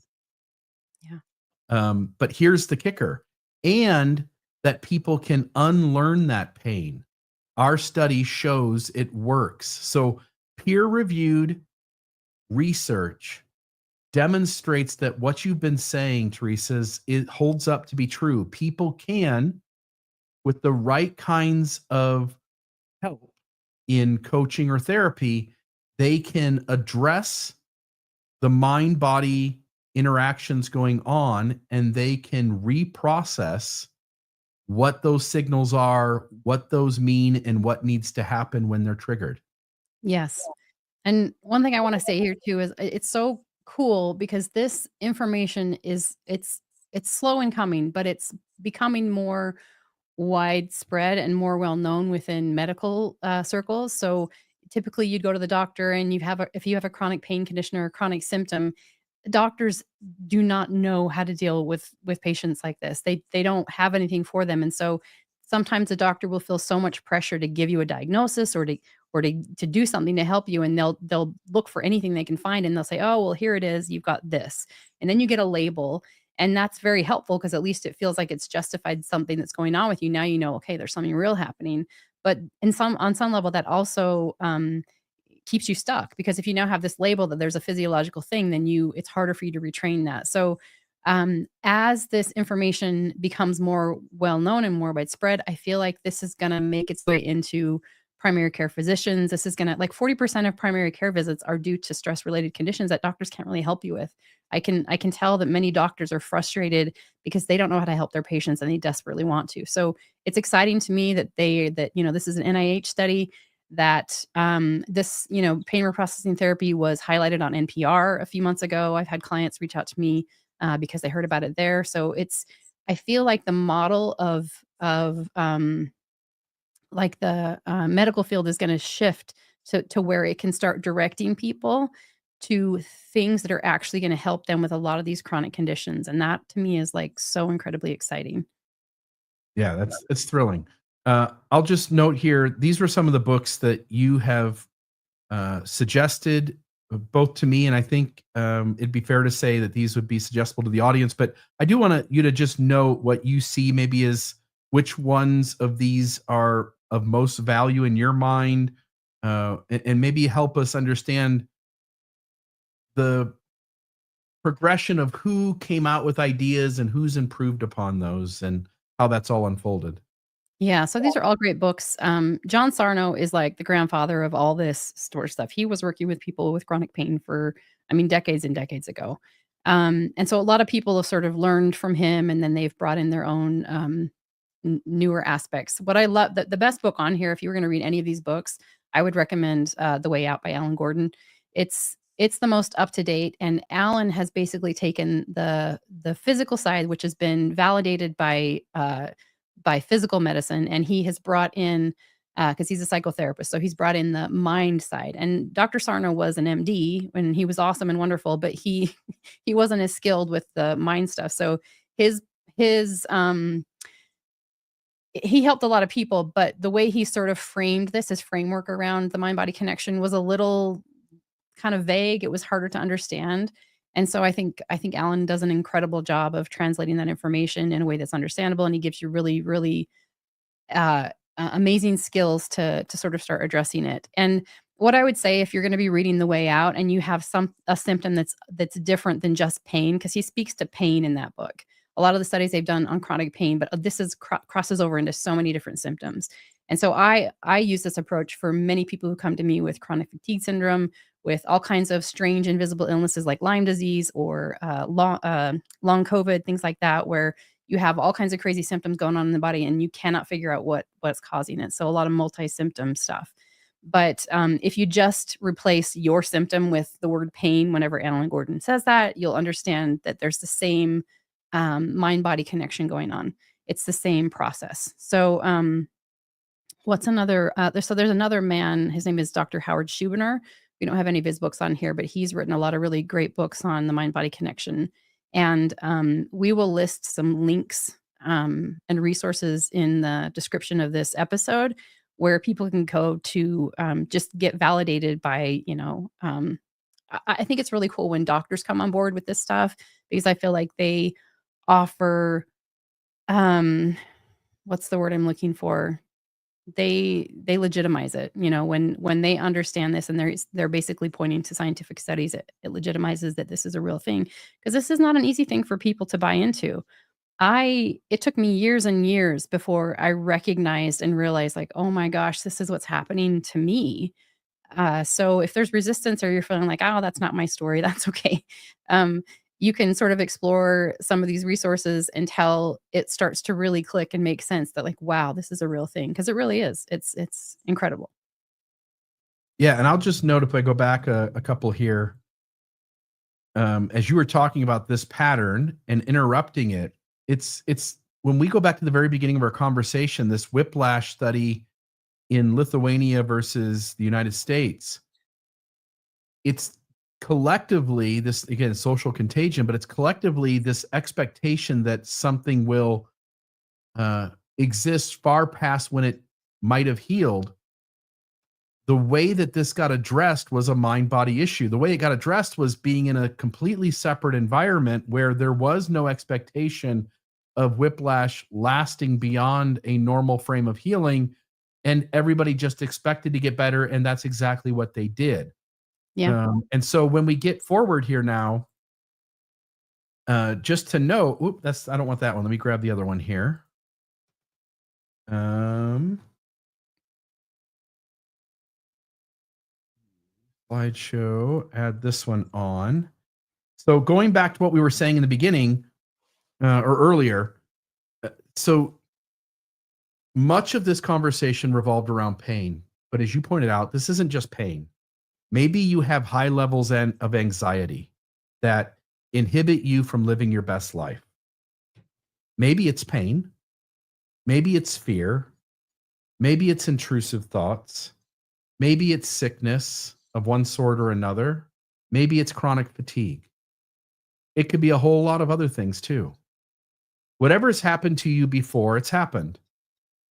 Yeah. But here's the kicker, and that people can unlearn that pain. Our study shows it works. So peer-reviewed research demonstrates that what you've been saying, Teresa, it holds up to be true. People can, with the right kinds of help in coaching or therapy, they can address the mind-body interactions going on, and they can reprocess what those signals are, what those mean, and what needs to happen when they're triggered. Yes. And one thing I want to say here too is it's so cool because this information it's slow in coming, but it's becoming more widespread and more well known within medical circles. So typically you'd go to the doctor and if you have a chronic pain condition or a chronic symptom, doctors do not know how to deal with patients like this. They don't have anything for them, and so sometimes a doctor will feel so much pressure to give you a diagnosis or to do something to help you, and they'll look for anything they can find, and they'll say, "Oh, well, here it is. You've got this," and then you get a label, and that's very helpful because at least it feels like it's justified something that's going on with you. Now you know, okay, there's something real happening. But on some level, that also keeps you stuck, because if you now have this label that there's a physiological thing, then it's harder for you to retrain that. So as this information becomes more well known and more widespread, I feel like this is going to make its way into primary care physicians. This is going to, like, 40% of primary care visits are due to stress related conditions that doctors can't really help you with. I can tell that many doctors are frustrated because they don't know how to help their patients and they desperately want to. So it's exciting to me that this is an NIH study, that this, pain reprocessing therapy was highlighted on NPR a few months ago. I've had clients reach out to me because they heard about it there. So I feel like the model of like the medical field is going to shift to where it can start directing people to things that are actually going to help them with a lot of these chronic conditions. And that to me is like so incredibly exciting. Yeah, it's thrilling. I'll just note here, these were some of the books that you have suggested both to me, and I think it'd be fair to say that these would be suggestible to the audience. But I do want you to just note what you see maybe as which ones of these are of most value in your mind, and maybe help us understand the progression of who came out with ideas and who's improved upon those and how that's all unfolded. Yeah, so these are all great books. John Sarno is like the grandfather of all this sort of stuff. He was working with people with chronic pain for, decades and decades ago. And so a lot of people have sort of learned from him, and then they've brought in their own newer aspects. What I love, the best book on here, if you were going to read any of these books, I would recommend The Way Out by Alan Gordon. It's the most up to date, and Alan has basically taken the physical side, which has been validated by physical medicine, and he has brought in, because he's a psychotherapist, so he's brought in the mind side. And Dr. Sarno was an MD, and he was awesome and wonderful, but he he wasn't as skilled with the mind stuff. So his he helped a lot of people, but the way he sort of framed this, his framework around the mind body connection, was a little kind of vague. It was harder to understand. And so I think Alan does an incredible job of translating that information in a way that's understandable, and he gives you really, really amazing skills to sort of start addressing it. And what I would say, if you're going to be reading The Way Out and you have a symptom that's different than just pain, because he speaks to pain in that book. A lot of the studies they've done on chronic pain, but this crosses over into so many different symptoms. And so I use this approach for many people who come to me with chronic fatigue syndrome, with all kinds of strange invisible illnesses like Lyme disease or long COVID, things like that, where you have all kinds of crazy symptoms going on in the body and you cannot figure out what's causing it. So a lot of multi-symptom stuff. But if you just replace your symptom with the word pain, whenever Alan Gordon says that, you'll understand that there's the same mind-body connection going on. It's the same process. So what's another? There's another man. His name is Dr. Howard Schubiner. We don't have any of his books on here, but he's written a lot of really great books on the mind-body connection. And we will list some links and resources in the description of this episode where people can go to just get validated by, I think it's really cool when doctors come on board with this stuff, because I feel like they offer, what's the word I'm looking for? They legitimize it, when they understand this, and they're basically pointing to scientific studies. It legitimizes that this is a real thing, because this is not an easy thing for people to buy into. It took me years and years before I recognized and realized, like, oh my gosh, this is what's happening to me. So if there's resistance, or you're feeling like, oh, that's not my story, that's okay. You can sort of explore some of these resources until it starts to really click and make sense that, like, wow, this is a real thing. Because it really is. It's incredible. Yeah, and I'll just note, if I go back a couple here, as you were talking about this pattern and interrupting it, it's when we go back to the very beginning of our conversation, this Whiplash study in Lithuania versus the United States, it's collectively this, again, social contagion, but it's collectively this expectation that something will exist far past when it might have healed. The way that this got addressed was a mind-body issue. The way it got addressed was being in a completely separate environment where there was no expectation of whiplash lasting beyond a normal frame of healing, and everybody just expected to get better, and that's exactly what they did. Yeah. And so when we get forward here now, just to know, I don't want that one. Let me grab the other one here. Slideshow, add this one on. So going back to what we were saying in the beginning, or earlier, so much of this conversation revolved around pain. But as you pointed out, this isn't just pain. Maybe you have high levels of anxiety that inhibit you from living your best life. Maybe it's pain. Maybe it's fear. Maybe it's intrusive thoughts. Maybe it's sickness of one sort or another. Maybe it's chronic fatigue. It could be a whole lot of other things too. Whatever has happened to you before, it's happened.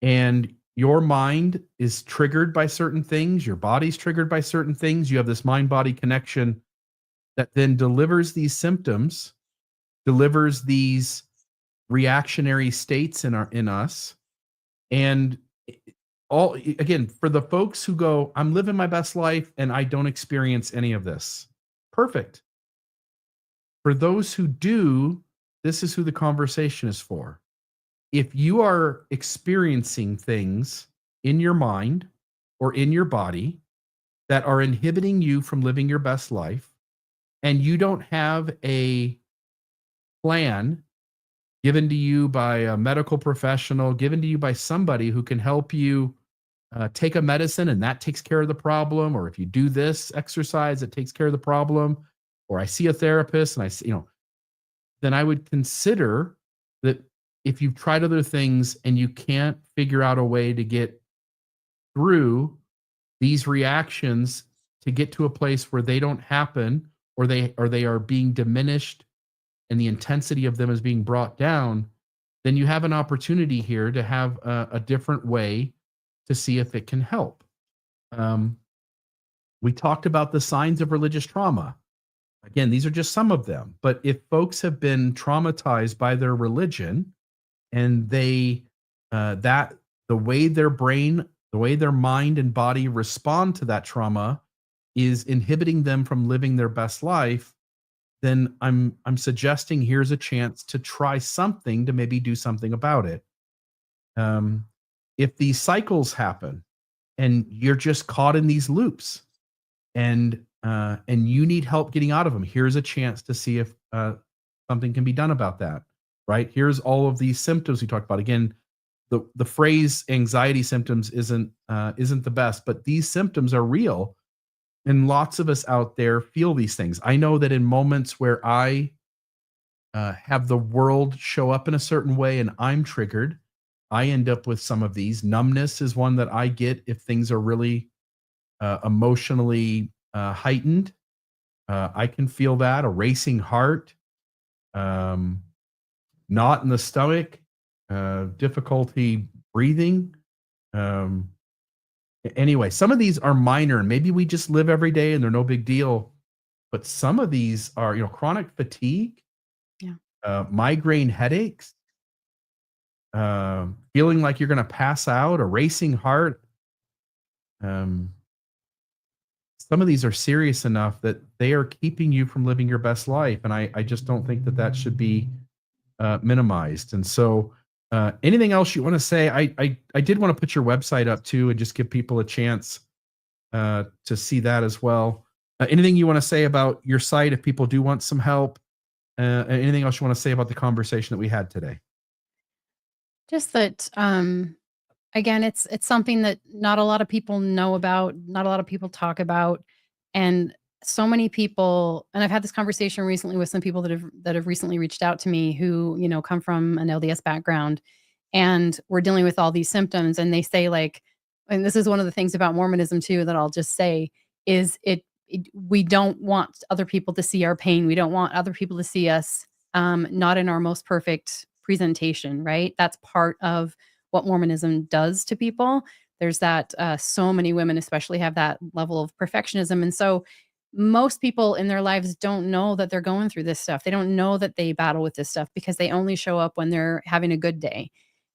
And your mind is triggered by certain things. Your body's triggered by certain things. You have this mind-body connection that then delivers these symptoms, delivers these reactionary states in us. And all, again, for the folks who go, I'm living my best life and I don't experience any of this. Perfect. For those who do, this is who the conversation is for. If you are experiencing things in your mind or in your body that are inhibiting you from living your best life, and you don't have a plan given to you by a medical professional, given to you by somebody who can help you take a medicine and that takes care of the problem, or if you do this exercise, it takes care of the problem, or I see a therapist and I see, then I would consider that if you've tried other things and you can't figure out a way to get through these reactions to get to a place where they don't happen, or they are being diminished and the intensity of them is being brought down, then you have an opportunity here to have a different way to see if it can help. We talked about the signs of religious trauma. Again, these are just some of them. But if folks have been traumatized by their religion, and the way their brain, the way their mind and body respond to that trauma is inhibiting them from living their best life, then I'm suggesting here's a chance to try something to maybe do something about it. If these cycles happen and you're just caught in these loops and you need help getting out of them, here's a chance to see if something can be done about that. Right? Here's all of these symptoms we talked about. Again, the phrase anxiety symptoms isn't the best, but these symptoms are real. And lots of us out there feel these things. I know that in moments where I have the world show up in a certain way and I'm triggered, I end up with some of these. Numbness is one that I get if things are really emotionally heightened. I can feel that, a racing heart, knot in the stomach, difficulty breathing. Anyway, some of these are minor, and maybe we just live every day and they're no big deal. But some of these are, chronic fatigue, migraine headaches, feeling like you're going to pass out, a racing heart. Some of these are serious enough that they are keeping you from living your best life. And I just don't think that should be minimized. And so anything else you want to say? I did want to put your website up too and just give people a chance to see that as well. Anything you want to say about your site if people do want some help? Anything else you want to say about the conversation that we had today? Just that, again, it's something that not a lot of people know about, not a lot of people talk about, and so many people. And I've had this conversation recently with some people that have recently reached out to me who come from an LDS background, and we're dealing with all these symptoms, and they say like, and this is one of the things about Mormonism too that I'll just say is we don't want other people to see our pain. We don't want other people to see us not in our most perfect presentation, right? That's part of what Mormonism does to people. There's that so many women especially have that level of perfectionism. And so most people in their lives don't know that they're going through this stuff. They don't know that they battle with this stuff because they only show up when they're having a good day.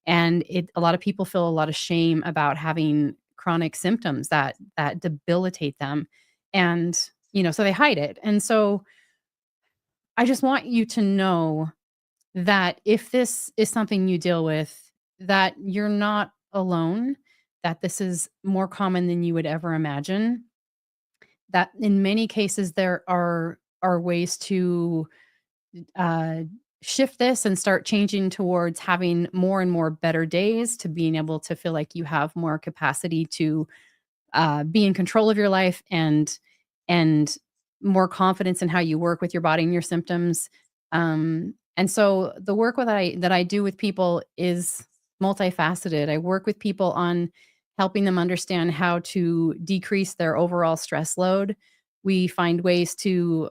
And a lot of people feel a lot of shame about having chronic symptoms that debilitate them. And, so they hide it. And so I just want you to know that if this is something you deal with, that you're not alone, that this is more common than you would ever imagine, that in many cases there are ways to shift this and start changing towards having more and more better days, to being able to feel like you have more capacity to be in control of your life and more confidence in how you work with your body and your symptoms. And so the work that I do with people is multifaceted. I work with people on helping them understand how to decrease their overall stress load. We find ways to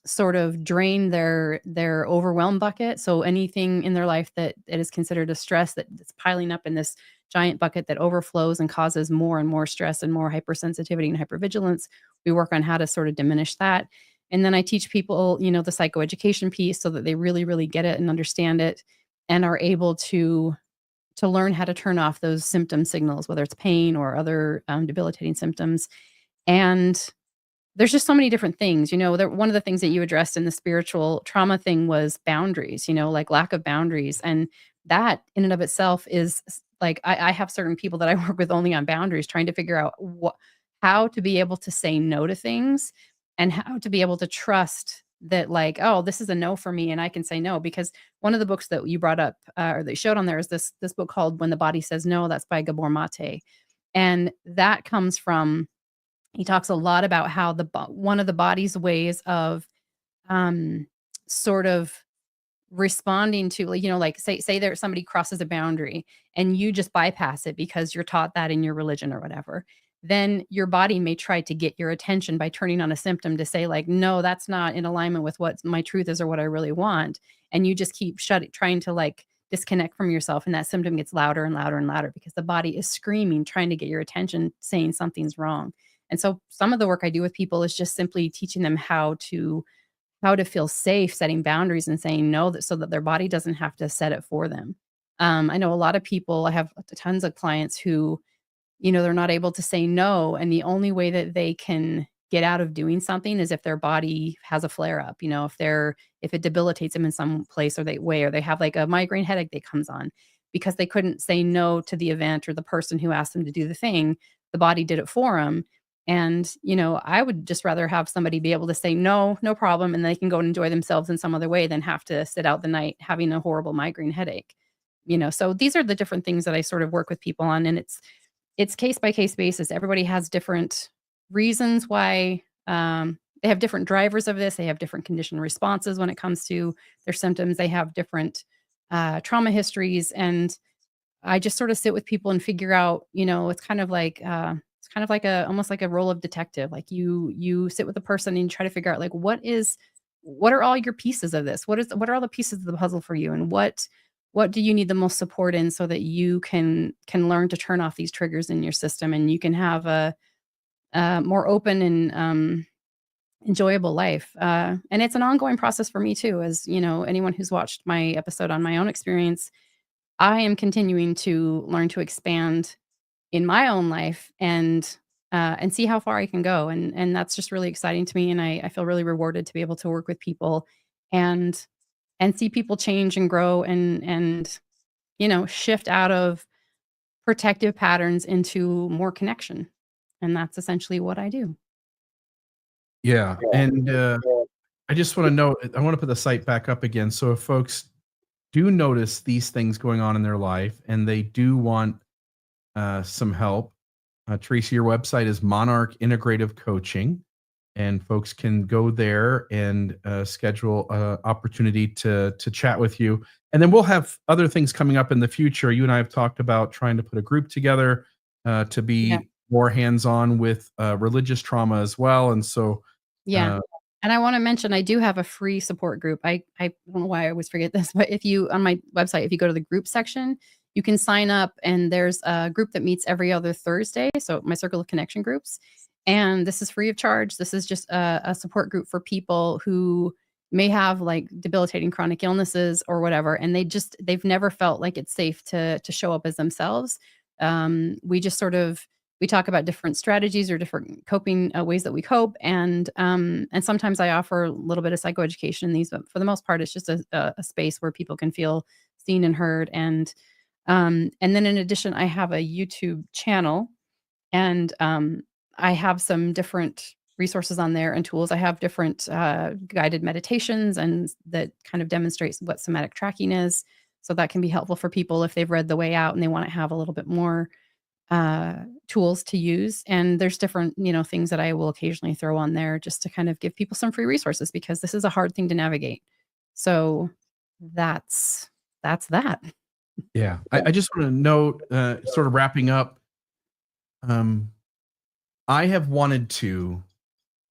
sort of drain their overwhelm bucket. So anything in their life that is considered a stress that's piling up in this giant bucket that overflows and causes more and more stress and more hypersensitivity and hypervigilance, we work on how to sort of diminish that. And then I teach people, the psychoeducation piece so that they really, really get it and understand it and are able to learn how to turn off those symptom signals, whether it's pain or other debilitating symptoms. And there's just so many different things. One of the things that you addressed in the spiritual trauma thing was boundaries, like lack of boundaries. And that in and of itself is like, I have certain people that I work with only on boundaries, trying to figure out how to be able to say no to things and how to be able to trust that, like, oh, this is a no for me and I can say no. Because one of the books that you brought up or that you showed on there is this book called When the Body Says No. That's by Gabor Mate. And that comes from, he talks a lot about how one of the body's ways of sort of responding to, like say there somebody crosses a boundary and you just bypass it because you're taught that in your religion or whatever, then your body may try to get your attention by turning on a symptom to say, like, no, that's not in alignment with what my truth is or what I really want. And you just keep trying to like disconnect from yourself, and that symptom gets louder and louder and louder because the body is screaming, trying to get your attention, saying something's wrong. And so some of the work I do with people is just simply teaching them how to feel safe, setting boundaries and saying no, so that their body doesn't have to set it for them. I know a lot of people, I have tons of clients who, they're not able to say no. And the only way that they can get out of doing something is if their body has a flare up, if it debilitates them in some place or they have like a migraine headache that comes on because they couldn't say no to the event or the person who asked them to do the thing. The body did it for them. And, I would just rather have somebody be able to say, no problem. And they can go and enjoy themselves in some other way than have to sit out the night having a horrible migraine headache. So these are the different things that I sort of work with people on. And it's case by case basis. Everybody has different reasons why they have different drivers of this. They have different condition responses when it comes to their symptoms. They have different trauma histories. And I just sort of sit with people and figure out, it's kind of like almost like a role of detective. Like you sit with a person and you try to figure out, like, what are all your pieces of this? What are all the pieces of the puzzle for you? And what do you need the most support in so that you can learn to turn off these triggers in your system and you can have a more open and enjoyable life. And it's an ongoing process for me too, as anyone who's watched my episode on my own experience, I am continuing to learn to expand in my own life and see how far I can go. And that's just really exciting to me. And I feel really rewarded to be able to work with people and see people change and grow and shift out of protective patterns into more connection. And that's essentially what I do. Yeah. And I just want to know, I want to put the site back up again. So if folks do notice these things going on in their life and they do want some help, Teresa, your website is Monarch Integrative Coaching, and folks can go there and schedule an opportunity to chat with you. And then we'll have other things coming up in the future. You and I have talked about trying to put a group together to be Yeah. more hands-on with religious trauma as well. And so, Yeah. uh, And I wanna mention I do have a free support group. I don't know why I always forget this, but if you on my website, if you go to the group section, you can sign up and there's a group that meets every other Thursday, so my Circle of Connection groups, and this is free of charge. This is just a support group for people who may have, like, debilitating chronic illnesses or whatever, and they've never felt like it's safe to show up as themselves. We just sort of we talk about different strategies or different coping ways that we cope, and sometimes I offer a little bit of psychoeducation in these, but for the most part, it's just a space where people can feel seen and heard. And then in addition, I have a YouTube channel, and I have some different resources on there and tools. I have different guided meditations and that kind of demonstrates what somatic tracking is. So that can be helpful for people if they've read The Way Out and they want to have a little bit more tools to use. And there's different, things that I will occasionally throw on there just to kind of give people some free resources because this is a hard thing to navigate. So that's that. yeah, I just want to note, sort of wrapping up. Um, I have wanted to,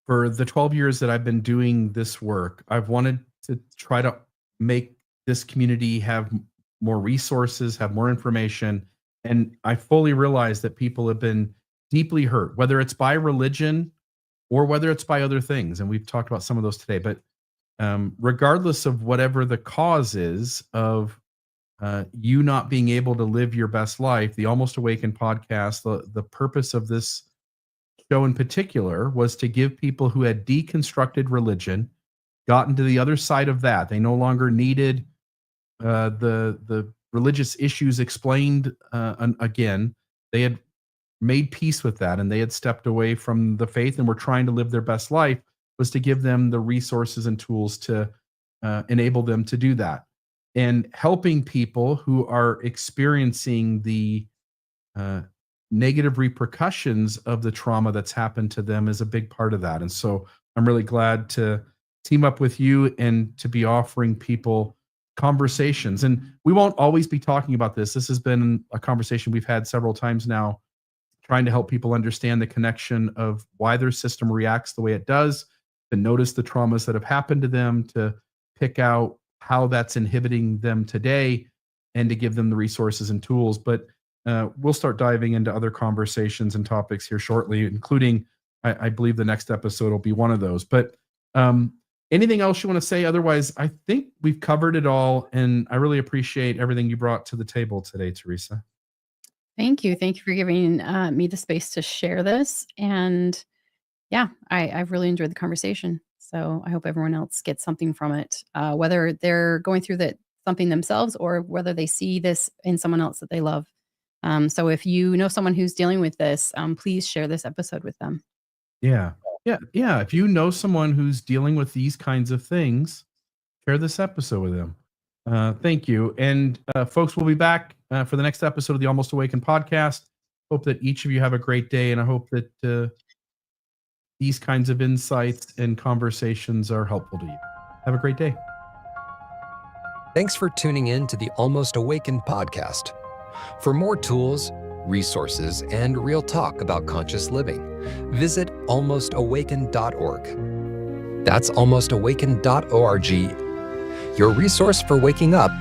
for the 12 years that I've been doing this work, I've wanted to try to make this community have more resources, have more information. And I fully realize that people have been deeply hurt, whether it's by religion or whether it's by other things. And we've talked about some of those today. But regardless of whatever the cause is of you not being able to live your best life, the Almost Awakened podcast, the purpose of this show in particular was to give people who had deconstructed religion, gotten to the other side of that. They no longer needed the religious issues explained again. They had made peace with that and they had stepped away from the faith and were trying to live their best life, was to give them the resources and tools to enable them to do that. And helping people who are experiencing the negative repercussions of the trauma that's happened to them is a big part of that. And so I'm really glad to team up with you and to be offering people conversations. And we won't always be talking about this. This has been a conversation we've had several times now, trying to help people understand the connection of why their system reacts the way it does, to notice the traumas that have happened to them, to pick out how that's inhibiting them today, and to give them the resources and tools. But we'll start diving into other conversations and topics here shortly, including, I believe the next episode will be one of those. But anything else you want to say? Otherwise, I think we've covered it all. And I really appreciate everything you brought to the table today, Teresa. Thank you. Thank you for giving me the space to share this. And yeah, I've really enjoyed the conversation. So I hope everyone else gets something from it, whether they're going through something themselves or whether they see this in someone else that they love. So if you know someone who's dealing with this, please share this episode with them. Yeah. Yeah. Yeah. If you know someone who's dealing with these kinds of things, share this episode with them. Thank you. And folks, we'll be back for the next episode of the Almost Awakened podcast. Hope that each of you have a great day. And I hope that these kinds of insights and conversations are helpful to you. Have a great day. Thanks for tuning in to the Almost Awakened podcast. For more tools, resources, and real talk about conscious living, visit almostawakened.org. That's almostawakened.org, your resource for waking up